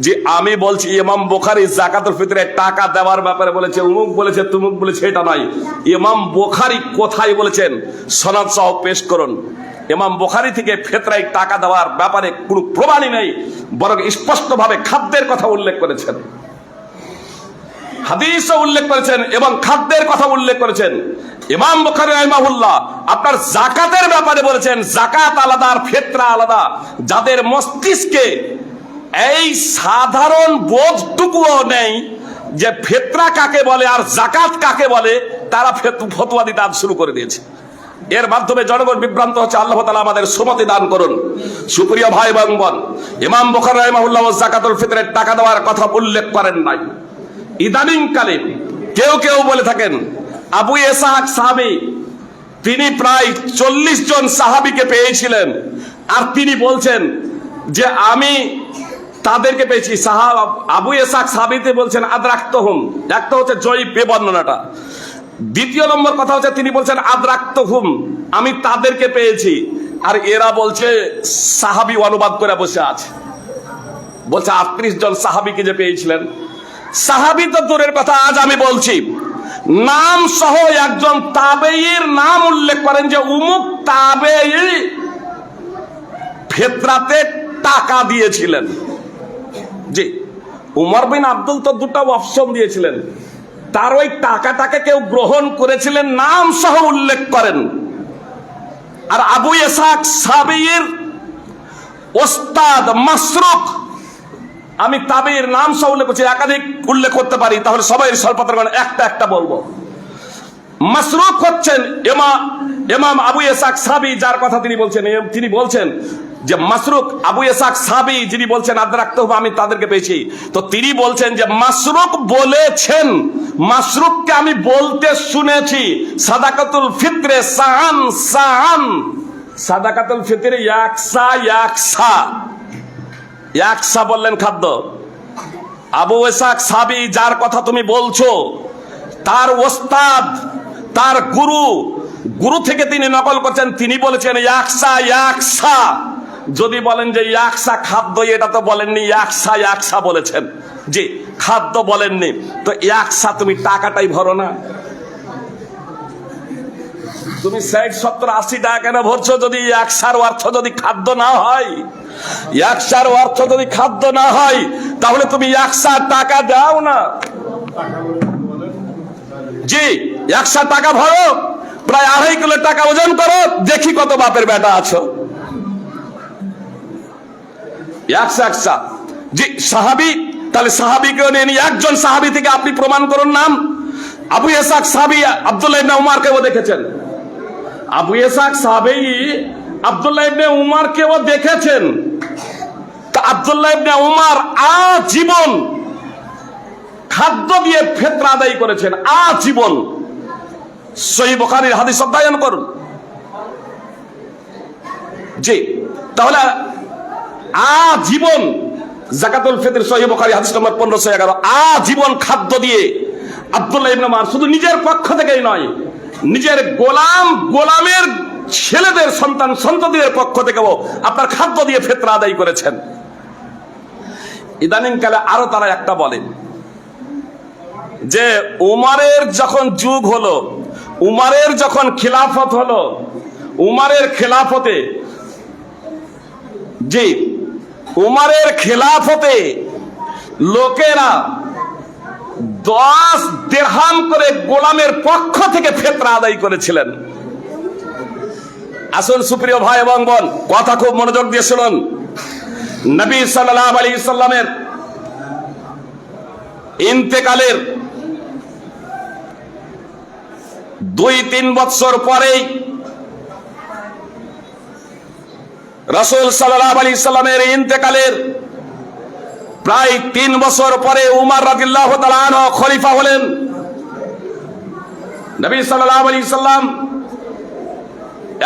যে আমি বলছি ইমাম বুখারী যাকাতুল ফিতরে টাকা দেওয়ার ব্যাপারে বলেছে, উমুক বলেছে, তুমুক বলেছে, এটা নয়। ইমাম বুখারী কোথায় বলেছেন সনদ সহ পেশ করুন। ইমাম বুখারী থেকে ফিতরায় টাকা দেওয়ার ব্যাপারে কোনো প্রমাণই নেই, বরং স্পষ্টভাবে খাদ্যের কথা উল্লেখ করেছেন। হাদিসও উল্লেখ করেছেন এবং খাদ্যের কথা উল্লেখ করেছেন। ইমাম বুখারী রাহিমাহুল্লাহ আপনার যাকাতের ব্যাপারে বলেছেন যাকাত আলাদা আর ফিতরা আলাদা। যাদের মস্তিষ্কে এই সাধারণ বোধটুকুও নেই যে ফিতরা কাকে বলে আর যাকাত কাকে বলে, তারা ফতোয়া দিতে আজ শুরু করে দিয়েছে। এর মাধ্যমে জনগণ বিভ্রান্ত হচ্ছে। আল্লাহ তাআলা আমাদের সুমতি দান করুন। সুপ্রিয় ভাই এবং বোন, ইমাম বুখারী রাহিমাহুল্লাহ যাকাতুল ফিতরের টাকা দেওয়ার কথা উল্লেখ করেন নাই। ইদানিং কালে কেউ কেউ বলে থাকেন আবু ইসহাক সাহাবী তিনি প্রায় 40 জন সাহাবীকে পেয়েছিলেন, আর তিনি বলছেন যে আমি তাদেরকে পেয়েছি। আবু ইসহাক সাহাবীতে বলছেন আদরাক্তহুম, একটা হচ্ছে জয়ীফ বর্ণনাটা। দ্বিতীয় নম্বর কথা হচ্ছে তিনি বলছেন আদরাক্তহুম, আমি তাদেরকে পেয়েছি। আর এরা বলছে সাহাবী অনুবাদ করে বসে আছে, বলছে 38 জন সাহাবীকে যে পেয়েছিলেন। সাহাবী তো দূরের কথা, আজ আমি বলছি নাম সহ একজন তাবেঈর নাম উল্লেখ করেন যে উমুক তাবেঈ ফিতরাতে টাকা দিয়েছিলেন। জি, উমর বিন আব্দুল তো দুটো অপশন দিয়েছিলেন, তার ওই টাকাটাকে কেউ গ্রহণ করেছিলেন নাম সহ উল্লেখ করেন। আর আবু ইসহাক সাহাবীর ওস্তাদ মাসরুক, আমি তাবেঈর নাম সহ উল্লেখ করছি, একাধিক উল্লেখ করতে পারি, তাহলে সবাই স্বল্পতার একটা একটা বলবো। মাসরুক হচ্ছেন ইমাম আবু ইসহাক সাহাবী, যার কথা তিনি বলছেন যে মাসরুক আবু ইসহাক সাহাবী যিনি বলছেন আদরাক্তহুম, আমি তাদেরকে পেয়েছি। তো তিনি বলছেন যে মাসরুক বলেছেন, মাসরুককে আমি বলতে শুনেছি সাদাকাতুল ফিতরে সাআন সাআন, সাদাকাতুল ফিতরে ইয়াকসা ইয়াকসা, ইয়াকসা বললেন খাদ্য। আবু ইসহাক সাহাবী যার কথা তুমি বলছো তার ওস্তাদ, তার গুরু থেকে তিনি নকল করছেন, তিনি বলেছেন ইয়াকসা ইয়াকসা। যদি বলেন যে ইয়াকসা খাদ্য, এটা তো বলেননি, ইয়াকসা ইয়াকসা বলেছেন। জি, খাদ্য বলেননি, তো ইয়াকসা তুমি টাকাটাই ভরো না। তুমি 60, 70, 80 টাকা কেন ভরছো যদি ইয়াকসার অর্থ যদি খাদ্য না হয়? ইয়াকসার অর্থ যদি খাদ্য না হয় তাহলে তুমি ইয়াকসা টাকা দাও না। জি, 100 টাকা ভরো, প্রায় 2.5 কিলো টাকা ওজন করো, দেখি কত বাপের বেটা আছো। 100 জি সাহাবী, তাহলে সাহাবীকেও নিয়ে একজন সাহাবী থেকে আপনি প্রমাণ করুন নাম। আবু ইসহাক সাহাবী আব্দুল্লাহ ইবনে উমরকেও দেখেছেন। আবু ইসহাক সাহাবী আব্দুল্লাহ ইবনে উমরকেও দেখেছেন। তা আব্দুল্লাহ ইবনে উমর আজীবন খাদ্য দিয়ে ফিতরা আদায় করেছেন, আজীবন। সহিহ বুখারীর হাদিস অধ্যয়ন করুন। জি, তাহলে আজীবন যাকাতুল ফিতর, সহিহ বুখারী হাদিস নম্বর 1511, আজীবন খাদ্য দিয়ে আব্দুল্লাহ ইবনে উমর শুধু নিজের পক্ষ থেকেই নয়, নিজের গোলামের ছেলেদের সন্ততিদের পক্ষ থেকেও আপনার খাদ্য দিয়ে ফিতরা আদায় করেছেন। ইদানিং কালে আরো তারা একটা বলেন যে উমরের যখন যুগ হলো, উমরের যখন খিলাফত হলো, উমরের খিলাফতে, জি উমরের খিলাফতে লোকেরা 10 দিরহাম করে গোলামের পক্ষ থেকে ফিতরা আদায় করেছিলেন। আসুন সুপ্রিয় ভাই এবং বোন, কথা খুব মনোযোগ দিয়ে শুনুন। নবী সাল্লাল্লাহু আলাইহি সাল্লামের ইন্তেকালের 2-3 বছর পরেই রাসূল সাল্লাল্লাহু আলাইহি সাল্লামের ইন্তেকালের প্রায় 3 বছর পরে উমর রাদিয়াল্লাহু তাআলা আনহু খলিফা হলেন। নবী সাল্লাল্লাহু আলাইহি সাল্লাম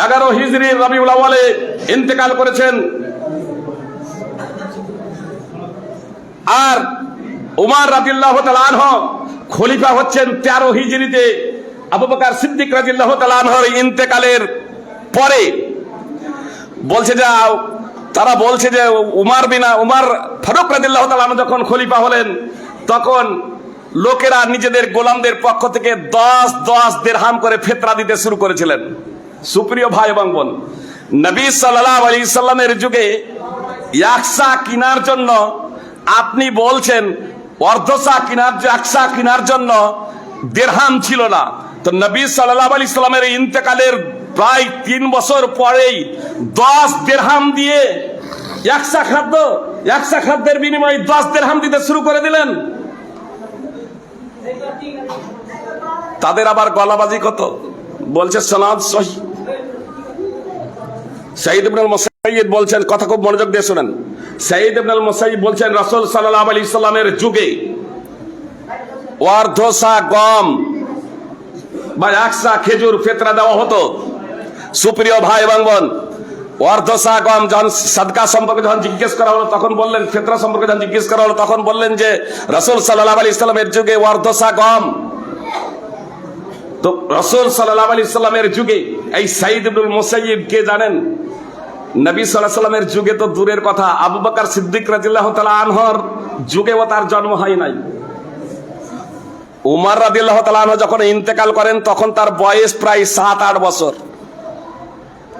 11 হিজরি রবিউল আউয়ালে ইন্তেকাল করেছেন, আর উমর রাদিয়াল্লাহু তাআলা আনহু খলিফা হচ্ছেন 13 হিজরিতে আবু বকর সিদ্দিক রাদিয়াল্লাহু তাআলা আনহুর ইন্তেকালের পরে। বলছে যে তারা বলছে যে উমর ফারুক রাদিয়াল্লাহু তাআলা আনহু যখন খলিফা হলেন তখন লোকেরা নিজেদের গোলামদের পক্ষ থেকে 10 দিরহাম করে ফিতরা দিতে শুরু করেছিলেন। সুপ্রিয় ভাই এবং বোন, নবী সাল্লাল্লাহু আলাইহি সাল্লামের যুগে ইয়াকসা কেনার জন্য আপনি বলছেন অর্ধসা কেনার, একসা কেনার জন্য দিরহাম ছিল না। তো নবী সাল্লাল্লাহু আলাইহি সাল্লামের ইন্তেকালের প্রায় 3 বছর পরেই 10 দিরহাম দিয়ে একসা খাদ্যের বিনিময়ে 10 দিরহাম দিতে শুরু করে দিলেন। তাদের আবার গলাবাজি কত, বলছে সনদ সহিহ। সাঈদ ইবনে মুসাইয়্যিব বলছেন, কথা খুব মনোযোগ দিয়ে শুনেন। সাঈদ ইবনে মুসাইয়্যিব বলছেন রাসূল সাল্লাল্লাহু আলাইহি সাল্লামের যুগে অর্ধসা গম বা একসা খেজুর ফিতরা দেওয়া হতো। সুপ্রিয় ভাই এবং বোন, অর্ধসা গম যখন সাদকা সম্পর্কে যখন জিজ্ঞেস করা হলো তখন বললেন, ফিতরা সম্পর্কে যখন জিজ্ঞেস করা হলো তখন বললেন যে রাসূল সাল্লাল্লাহু আলাইহি সাল্লামের যুগে অর্ধসা গম। তো রাসূল সাল্লাল্লাহু আলাইহি সাল্লামের যুগে এই সাঈদ ইবনে মুসাইয়্যিব কে জানেন? নবী সাল্লাল্লাহু আলাইহি সাল্লামের যুগে তো দূরের কথা, আবু বকর সিদ্দিক রাদিয়াল্লাহু তাআলা আনহুর যুগেও তার জন্ম হয় নাই। উমর রাদিয়াল্লাহু তাআলা আনহু যখন ইন্তেকাল করেন তখন তার বয়স প্রায় 7-8 বছর,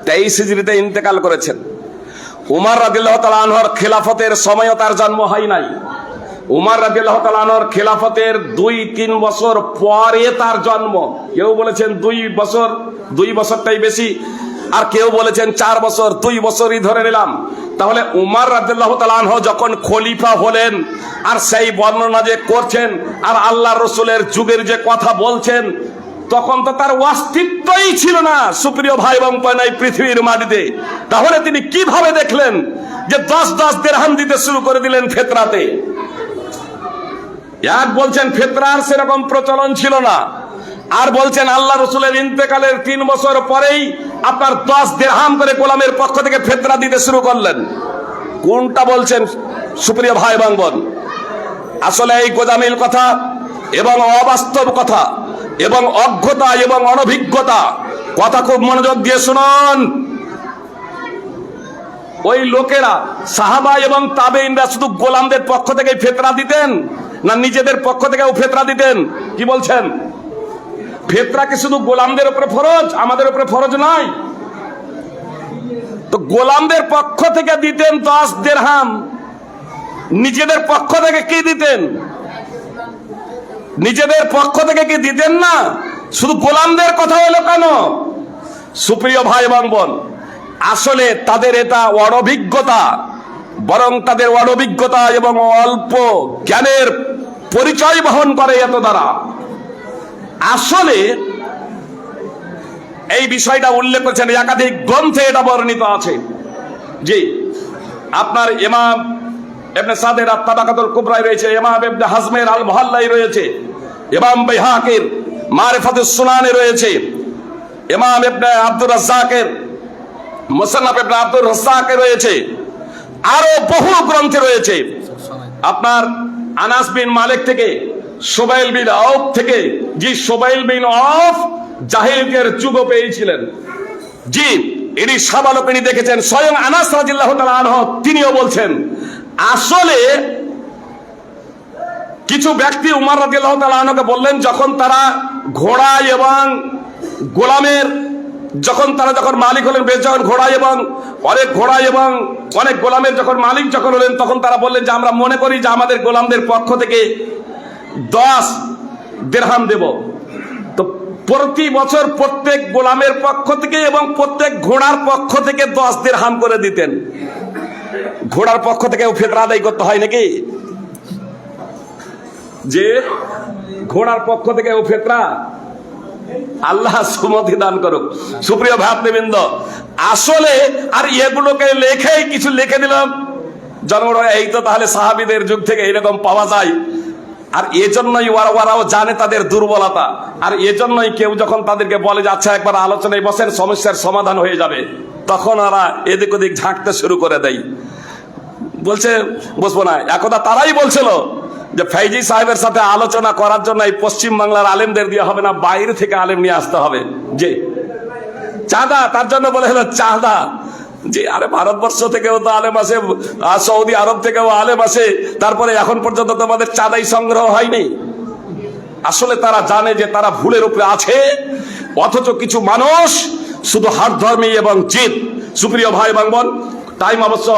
23 হিজরিতে ইন্তেকাল করেছেন। উমর রাদিয়াল্লাহু তাআলা আনহুর খেলাফতের সময়ও তার জন্ম হয় নাই। উমর রাদিয়াল্লাহু তাআলা আনহুর খেলাফতের 2-3 বছর পরে তার জন্ম। কেউ বলেছেন 2 বছরটাই বেশি, আর কেউ বলেছেন 4 বছর, 2 বছরই ধরে নিলাম। তাহলে উমর রাদিয়াল্লাহু তাআলা আনহু যখন খলিফা হলেন আর সেই বর্ণনা যে করছেন আর আল্লাহ রসুলের যুগের যে কথা বলছেন, তখন তো তার অস্তিত্বই ছিল না সুপ্রিয় ভাই এবং বোন এই পৃথিবীর মাটিতে। তাহলে তিনি কিভাবে দেখলেন যে 10 দিরহাম দিতে শুরু করে দিলেন ফিতরাতে? এক বলছেন ফিতরার সেরকম প্রচলন ছিল না, আর বলছেন আল্লাহ রসুলের ইন্তেকালের 3 বছর পরেই আপনার 10 দিরহাম করে গোলামের পক্ষ থেকে ফিতরা দিতে শুরু করলেন। কোনটা বলছেন সুপ্রিয় ভাই এবং বোন? আসলে এই গোজামিল কথা এবং অবাস্তব কথা এবং অজ্ঞতা এবং অনভিজ্ঞতা, কথা খুব মনোযোগ দিয়ে শুনুন। ওই লোকেরা সাহাবা এবং তাবেঈনরা শুধু গোলামদের পক্ষ থেকে ফিতরা দিতেন না নিজেদের পক্ষ থেকেও ফিতরা দিতেন? কি বলছেন? ফিতরা কি শুধু গোলামদের উপরে ফরজ, আমাদের উপরে ফরজ নয়? তো গোলামদের পক্ষ থেকে দিতেন 10 দিরহাম, নিজেদের পক্ষ থেকে কি দিতেন? নিজেদের পক্ষ থেকে কি দিতেন না? শুধু গোলামদের কথা হলো কেন? সুপ্রিয় ভাই এবং বোন, আসলে তাদের এটা অনভিজ্ঞতা, বরং তাদের অনভিজ্ঞতা এবং অল্প জ্ঞানের পরিচয় বহন করে এত দ্বারা। আসলে এই বিষয়টা উল্লেখ করেছেন একাধিক গ্রন্থে, এটা বর্ণিত আছে। জি, আপনার ইমাম ইবনে সাদের আত-তাবাকাতুল কুবরায় রয়েছে, ইমাম ইবনে হাজমের আল মুহাল্লাই রয়েছে, ইমাম বাইহাকির মারিফাতুস সুনানে রয়েছে, ইমাম ইবনে আব্দুর রাজ্জাকের মুসান্নাফ ইবনে আব্দুর রাজ্জাকে রয়েছে, আরো বহু গ্রন্থে রয়েছে। আপনার আনাস বিন মালিক থেকে, সুবাইল বিন আউফ থেকে, জি সুবাইল বিন আউফ জাহিলিয়াতের যুগ পেয়েছিলেন। জি, ইনি সাবালক, ইনি দেখেছেন। স্বয়ং আনাস রাদিয়াল্লাহু তাআলা আনহু তিনিও বলছেন আসলে কিছু ব্যক্তি উমর রাদিয়াল্লাহু তাআলা আনহুকে বললেন, যখন তারা ঘোড়া এবং গোলামের যখন মালিক হলেন, বেশ যখন ঘোড়া এবং অনেক গোলামের যখন মালিক যখন হলেন, তখন তারা বললেন যে আমরা মনে করি যে আমাদের গোলামদের পক্ষ থেকে 10 দিরহাম দেব। তো প্রতি বছর প্রত্যেক গোলামের পক্ষ থেকে এবং প্রত্যেক ঘোড়ার পক্ষ থেকে 10 দিরহাম করে দিতেন। ঘোড়ার পক্ষ থেকেও ফিতরা আদায় করতে হয় নাকি? যে ঘোড়ার পক্ষ থেকেও ফিতরা, আল্লাহ সুমতি দান করুক। সুপ্রিয় ভাতৃবৃন্দ, আসলে আর এগুলোকে কিছু লিখে দিলাম জনগণ, এই তো তাহলে সাহাবীদের যুগ থেকে এরকম পাওয়া যায়। আর এজন্যই ওরাও জানে তাদের দুর্বলতা, আর এজন্যই কেউ যখন তাদেরকে বলে যে আচ্ছা একবার আলোচনায় বসেন, সমস্যার সমাধান হয়ে যাবে, তখন ওরা এদিক ওদিক ঝাঁকতে শুরু করে দেয়, বলছে বসবো না। একদা তারাই বলছিল যে ফাইজি সাহেবের সাথে আলোচনা করার জন্য এই পশ্চিম বাংলার আলেমদের দিয়ে হবে না, বাইরে থেকে আলেম নিয়ে আসতে হবে। যে চাঁদা, তার জন্য বলে হলো চাঁদা। যে আরে ভারতবর্ষ থেকেও তো আলেম আসে, সৌদি আরব থেকেও আলেম আসে, তারপরে এখন পর্যন্ত তোমাদের চাঁদাই সংগ্রহ হয়নি। আসলে তারা জানে যে তারা ভুলের উপরে আছে, অথচ কিছু মানুষ শুধু হাড়ধর্মী এবং জিদ। সুপ্রিয় ভাই এবং বোন, টাইম অবশ্য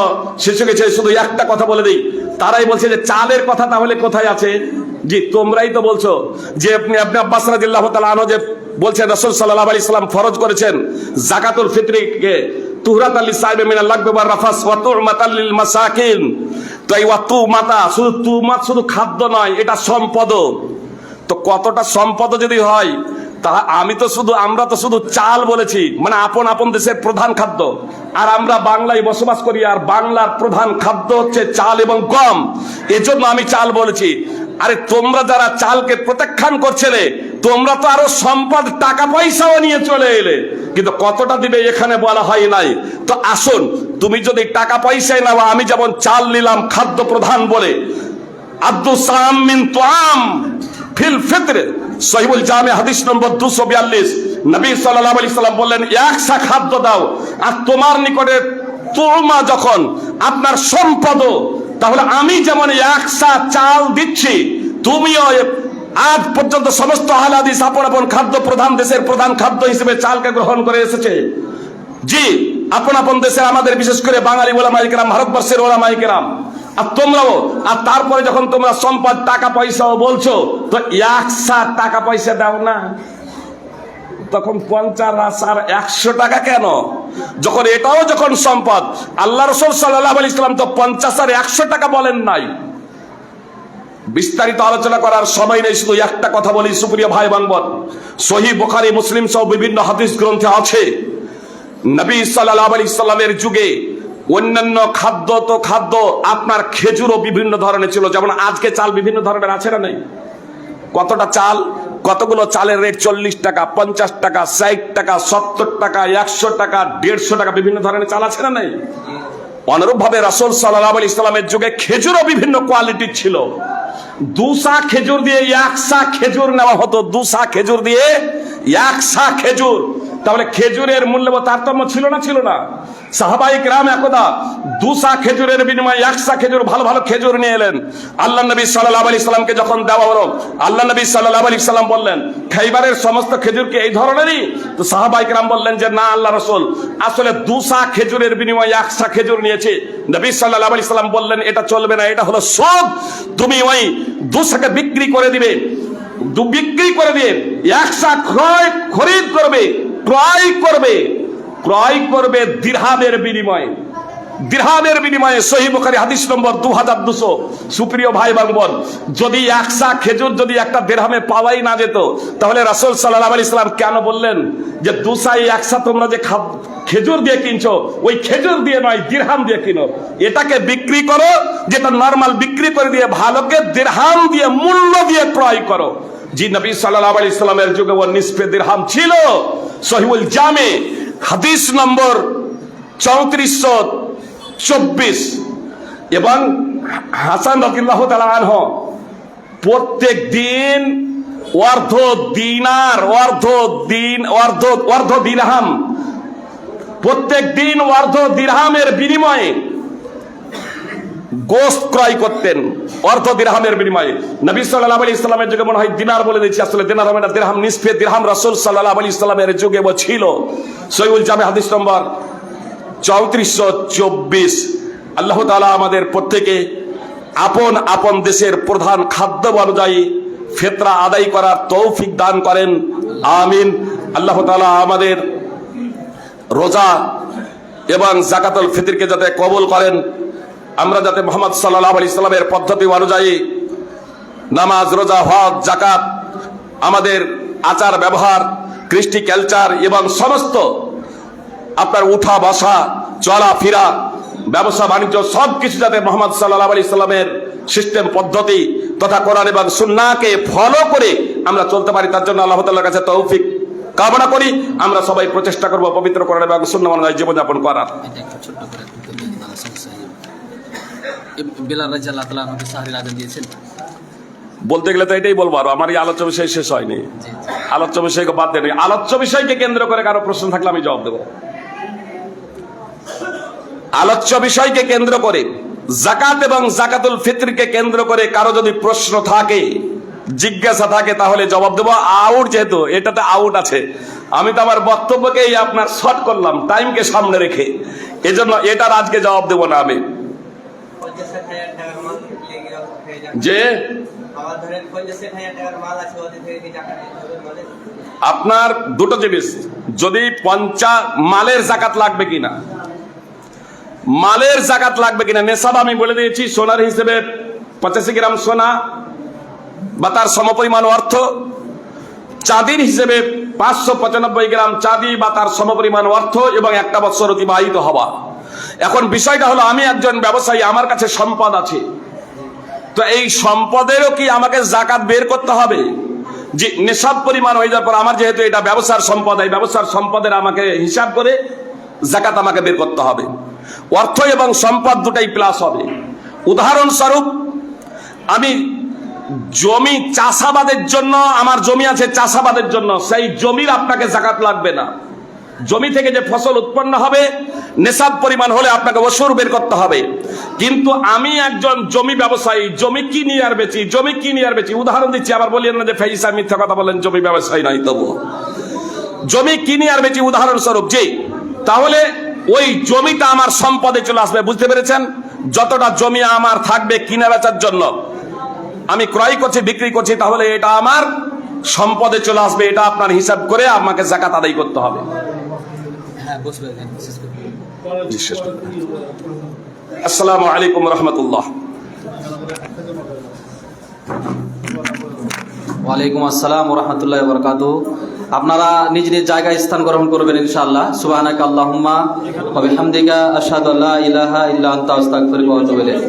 শেষ হয়ে গেছে, শুধু একটা কথা বলে দিই। তারাই বলছে যে চালের কথা তাহলে কোথায় আছে? জি, তোমরাই তো বলছো যে আপনি আব্বাস রাদিয়াল্লাহু তাআলা আনহু যে বলছেন রাসূল সাল্লাল্লাহু আলাইহি সাল্লাম ফরজ করেছেন যাকাতুল ফিতরকে তুহরাতাল লিসাইবি মিনাল লাগবি ওয়ার রাফাস ওয়া তুমাতাল লিল মাসাকিন। তো এই ওয়া তুমাতা শুধু তুমাত শুধু খাদ্য নয়, এটা সম্পদ। তো কতটা সম্পদ যদি হয়, তা আমরা তো শুধু চাল বলেছি, মানে আপন আপন দেশের প্রধান খাদ্য। আর আমরা বাংলায় বসবাস করি, আর বাংলার প্রধান খাদ্য হচ্ছে চাল এবং গম, এজন্য আমি চাল বলেছি। আরে তোমরা যারা চালকে প্রত্যাখ্যান করছিলে, তোমরা তো আরো সম্পদ টাকা পয়সাও নিয়ে চলে এলে, কিন্তু কতটা দিবে এখানে বলা হয় নাই। তো আসুন, তুমি যদি টাকা পয়সায় নাও, আমি যেমন চাল নিলাম খাদ্য প্রধান বলে, আদ্দু সাম মিন তুআম ফিল ফিতর, সহিহুল জামে হাদিস নম্বর 242, নবী সাল্লাল্লাহু আলাইহি সাল্লাম বললেন একসা খাদ্য দাও। আর তোমার নিকটে তুমা যখন আপনার সম্পদ, তাহলে আমি যেমন একসা চাল দিচ্ছি, তুমিও আজ পর্যন্ত সমস্ত আহলে হাদিস আপন আপন খাদ্য প্রধান দেশের প্রধান খাদ্য হিসেবে চালকে গ্রহণ করে এসেছে। জি, আপন আপন দেশে আমাদের বিশেষ করে বাঙালি ওলামায়ে কেরাম, ভারতবর্ষের ওলামায়ে কেরাম, আর তোমরাও। আর তারপরে যখন তোমরা সম্পদ টাকা পয়সাও বলছো, তো একসা টাকা পয়সা দাও না, তখন 50 আর 100 টাকা কেন? যখন এটাও যখন সম্পদ, আল্লাহ রাসূল সাল্লাল্লাহু আলাইহি সাল্লাম তো 50 আর 100 টাকা বলেন নাই। বিস্তারিত আলোচনা করার সময় নেই, শুধু একটা কথা বলি সুপ্রিয় ভাই বোন, সহিহ বুখারী মুসলিম সহ বিভিন্ন হাদিস গ্রন্থে আছে, নবী সাল্লাল্লাহু আলাইহি সাল্লামের যুগে অন্যান্য খাদ্য তো খাদ্য, আপনার খেজুরও বিভিন্ন ধরনের ছিল। যেমন আজকে চাল বিভিন্ন ধরনের আছে না নেই? কতটা চাল, কতগুলো চালের রেট 40 টাকা, 50 টাকা, 60 টাকা, 70 টাকা, 100 টাকা, 150 টাকা, বিভিন্ন ধরনের চাল আছে না নেই? অনুরূপ ভাবে রাসূল সাল্লাল্লাহু আলাইহি সাল্লামের যুগে খেজুরও বিভিন্ন কোয়ালিটির ছিল। 2 সা খেজুর দিয়ে 1 সা খেজুর নেওয়া হতো, 2 সা খেজুর দিয়ে 1 সা খেজুর। তাহলে খেজুরের মূল্য তারতম্য ছিল না? ছিল না? সাহাবায়ে কেরাম একদা 2 সা খেজুরের বিনিময়ে 1 সা খেজুর, ভালো ভালো খেজুর নিয়ে এলেন। আল্লাহ নবী সাল্লাল্লাহু আলাইহি সাল্লামকে যখন দেওয়া হলো, আল্লাহ নবী সাল্লাল্লাহু আলাইহি সাল্লাম বললেন, খাইবারের সমস্ত খেজুর কি এই ধরনেরই? তো সাহাবায়ে কেরাম বললেন যে না আল্লাহ রাসূল, আসলে 2 সা খেজুরের বিনিময়ে 1 সা খেজুর নিয়েছে। নবী সাল্লাল্লাহু আলাইহি সাল্লাম বললেন এটা চলবে না, এটা হলো সুদ। তুমি ওই 2 সাকে বিক্রি করে দিবে, বিক্রি করে দিয়ে 1 সা খরিদ করবে, ক্রয় করবে দিরহামের বিনিময়ে। দিরহামের বিনিময়ে সহিহ বুখারী হাদিস নম্বর 2200। সুপ্রিয় ভাই বোন, যদি 1 সা খেজুর যদি একটা দিরহামে পাওয়াই না যেত, তাহলে রাসূল সাল্লাল্লাহু আলাইহি সাল্লাম কেন বললেন যে 2 সা 1 সা তোমরা যে খেজুর দিয়ে কিনছো, ওই খেজুর দিয়ে নয় দিরহাম দিয়ে কিনো, এটাকে বিক্রি করো, যেটা নরমাল বিক্রি করে দিয়ে ভালোকে দিরহাম দিয়ে মূল্য দিয়ে ক্রয় করো। জি, নবী সাল্লাল্লাহু আলাইহি সাল্লামের যুগে ও নিসফে দিরহাম ছিল। সহিহুল জামে হাদিস নম্বর 3424। এবং হাসান রাদিয়াল্লাহু তাআলা আনহু প্রত্যেক দিন অর্ধ দিরহাম, প্রত্যেক দিন অর্ধ দিরহামের বিনিময়ে গোশত ক্রয় করতেন, অর্ধ দিরহামের বিনিময়ে। নবী সাল্লাল্লাহু আলাইহি সাল্লামের যুগে মনে হয় দিনার বলে দিয়েছি, আসলে দিনার হবে না, দিরহাম, নিসফে দিরহাম রাসূল সাল্লাল্লাহু আলাইহি সাল্লামের যুগে ছিল। সহিহুল জামে হাদিস নম্বর 3424। আল্লাহ তাআলা আমাদের প্রত্যেকে আপন আপন দেশের প্রধান খাদ্য অনুযায়ী ফিতরা আদায় করার তৌফিক দান করেন, আমিন। আল্লাহ তাআলা আমাদের রোজা এবং যাকাতুল ফিতরকে যাতে কবুল করেন, আমরা যাতে মুহাম্মদ সাল্লাল্লাহু আলাইহি সাল্লামের পদ্ধতি অনুযায়ী নামাজ, রোজা, হজ, যাকাত, আমাদের আচার ব্যবহার, কৃষ্টি কালচার এবং সমস্ত আপনার উঠা বসা, চলাফেরা, ব্যবসা বাণিজ্য সবকিছু যাতে মুহাম্মদ সাল্লাল্লাহু আলাইহি সাল্লামের সিস্টেম পদ্ধতি তথা কোরআন এবং সুন্নাহকে ফলো করে আমরা চলতে পারি, তার জন্য আল্লাহ তাআলার কাছে তৌফিক কামনা করি। আমরা সবাই প্রচেষ্টা করব পবিত্র কোরআন এবং সুন্নাহ অনুযায়ী জীবনযাপন করার। বেলাল রাদিয়াল্লাহু তাআলা আমাকে সাহরির আযান দিয়েছেন। বলতে গেলে তো এটাই বলবো, আর আমার এই আলোচ্য বিষয় শেষ হয়নি। আলোচ্য বিষয়কে বাদ দেন, আলোচ্য বিষয়কে কেন্দ্র করে কারো প্রশ্ন থাকলে আমি জবাব দেব। আলোচ্য বিষয়কে কেন্দ্র করে, যাকাত এবং যাকাতুল ফিতরকে কেন্দ্র করে কারো যদি প্রশ্ন থাকে, জিজ্ঞাসা থাকে, তাহলে জবাব দেবো। আউট, যেহেতু এটাতে আউট আছে, আমি তো আমার বক্তব্যকেই আপনার শর্ট করলাম টাইমকে সামনে রেখে, এজন্য এটার আজকে জবাব দেবো না আমি। যে আপনার দুটো জিনিস, যদি মালের জাকাত লাগবে কিনা, মালের জাকাত লাগবে কিনা। নেশাব আমি বলে দিয়েছি, সোনার হিসেবে 85 গ্রাম সোনা বা তার সমপরিমাণ অর্থ, চাঁদির হিসেবে 595 গ্রাম চাঁদি বা তার সমপরিমাণ অর্থ এবং 1 বছর অতিবাহিত হওয়া। এখন বিষয়টা হলো, আমি একজন ব্যবসায়ী, আমার কাছে সম্পদ আছে, তো এই সম্পদেরও কি আমাকে জাকাত বের করতে হবে? যে নেশাব পরিমাণ হয়ে যাওয়ার পর আমার যেহেতু এটা ব্যবসার সম্পদ, এই ব্যবসার সম্পদের আমাকে হিসাব করে জাকাত আমাকে বের করতে হবে। অর্থ এবং সম্পদ দুটাই প্লাস হবে। উদাহরণস্বরূপ, আমি জমি চাষাবাদের জন্য, আমার জমি আছে চাষাবাদের জন্য, সেই জমির আপনাকে জাকাত লাগবে না। জমি থেকে যে ফসল উৎপন্ন হবে নেশাব পরিমাণ হলে আপনাকে ওসুর বের করতে হবে। কিন্তু আমি একজন জমি ব্যবসায়ী, জমি কিনি আর বেচি, জমি কিনি আর বেচি। উদাহরণ দিচ্ছি, আবার বলিয়েন না যে ফেজি সাহেব মিথ্যা কথা বলেন, জমি ব্যবসায়ী নয়। তবু জমি কিনি আর বেচি উদাহরণস্বরূপ, যে তাহলে ওই জমিটা আমার সম্পদে চলে আসবে। বুঝতে পেরেছেন? যতটা জমি আমার থাকবে কিনা বেচার জন্য, আমি ক্রয় করছি, বিক্রি করছি, তাহলে এটা আমার সম্পদে চলে আসবে। এটা আপনার হিসাব করে আমাকে জাকাত আদায় করতে হবে। হ্যাঁ, বসবে। আসসালামু আলাইকুম রহমতুল্লাহ। ওয়ালাইকুম আসসালাম ওয়া রাহমাতুল্লাহি ওয়া বারাকাতুহু। আপনারা নিজ নিজ জায়গায় স্থান গ্রহণ করবেন ইনশাআল্লাহ। সুবহানাকা আল্লাহুম্মা ওয়া বিহামদিকা আশহাদু আল্লা ইলাহা ইল্লা আনতা আস্তাগফিরুকা ওয়া আতুবু ইলাইক।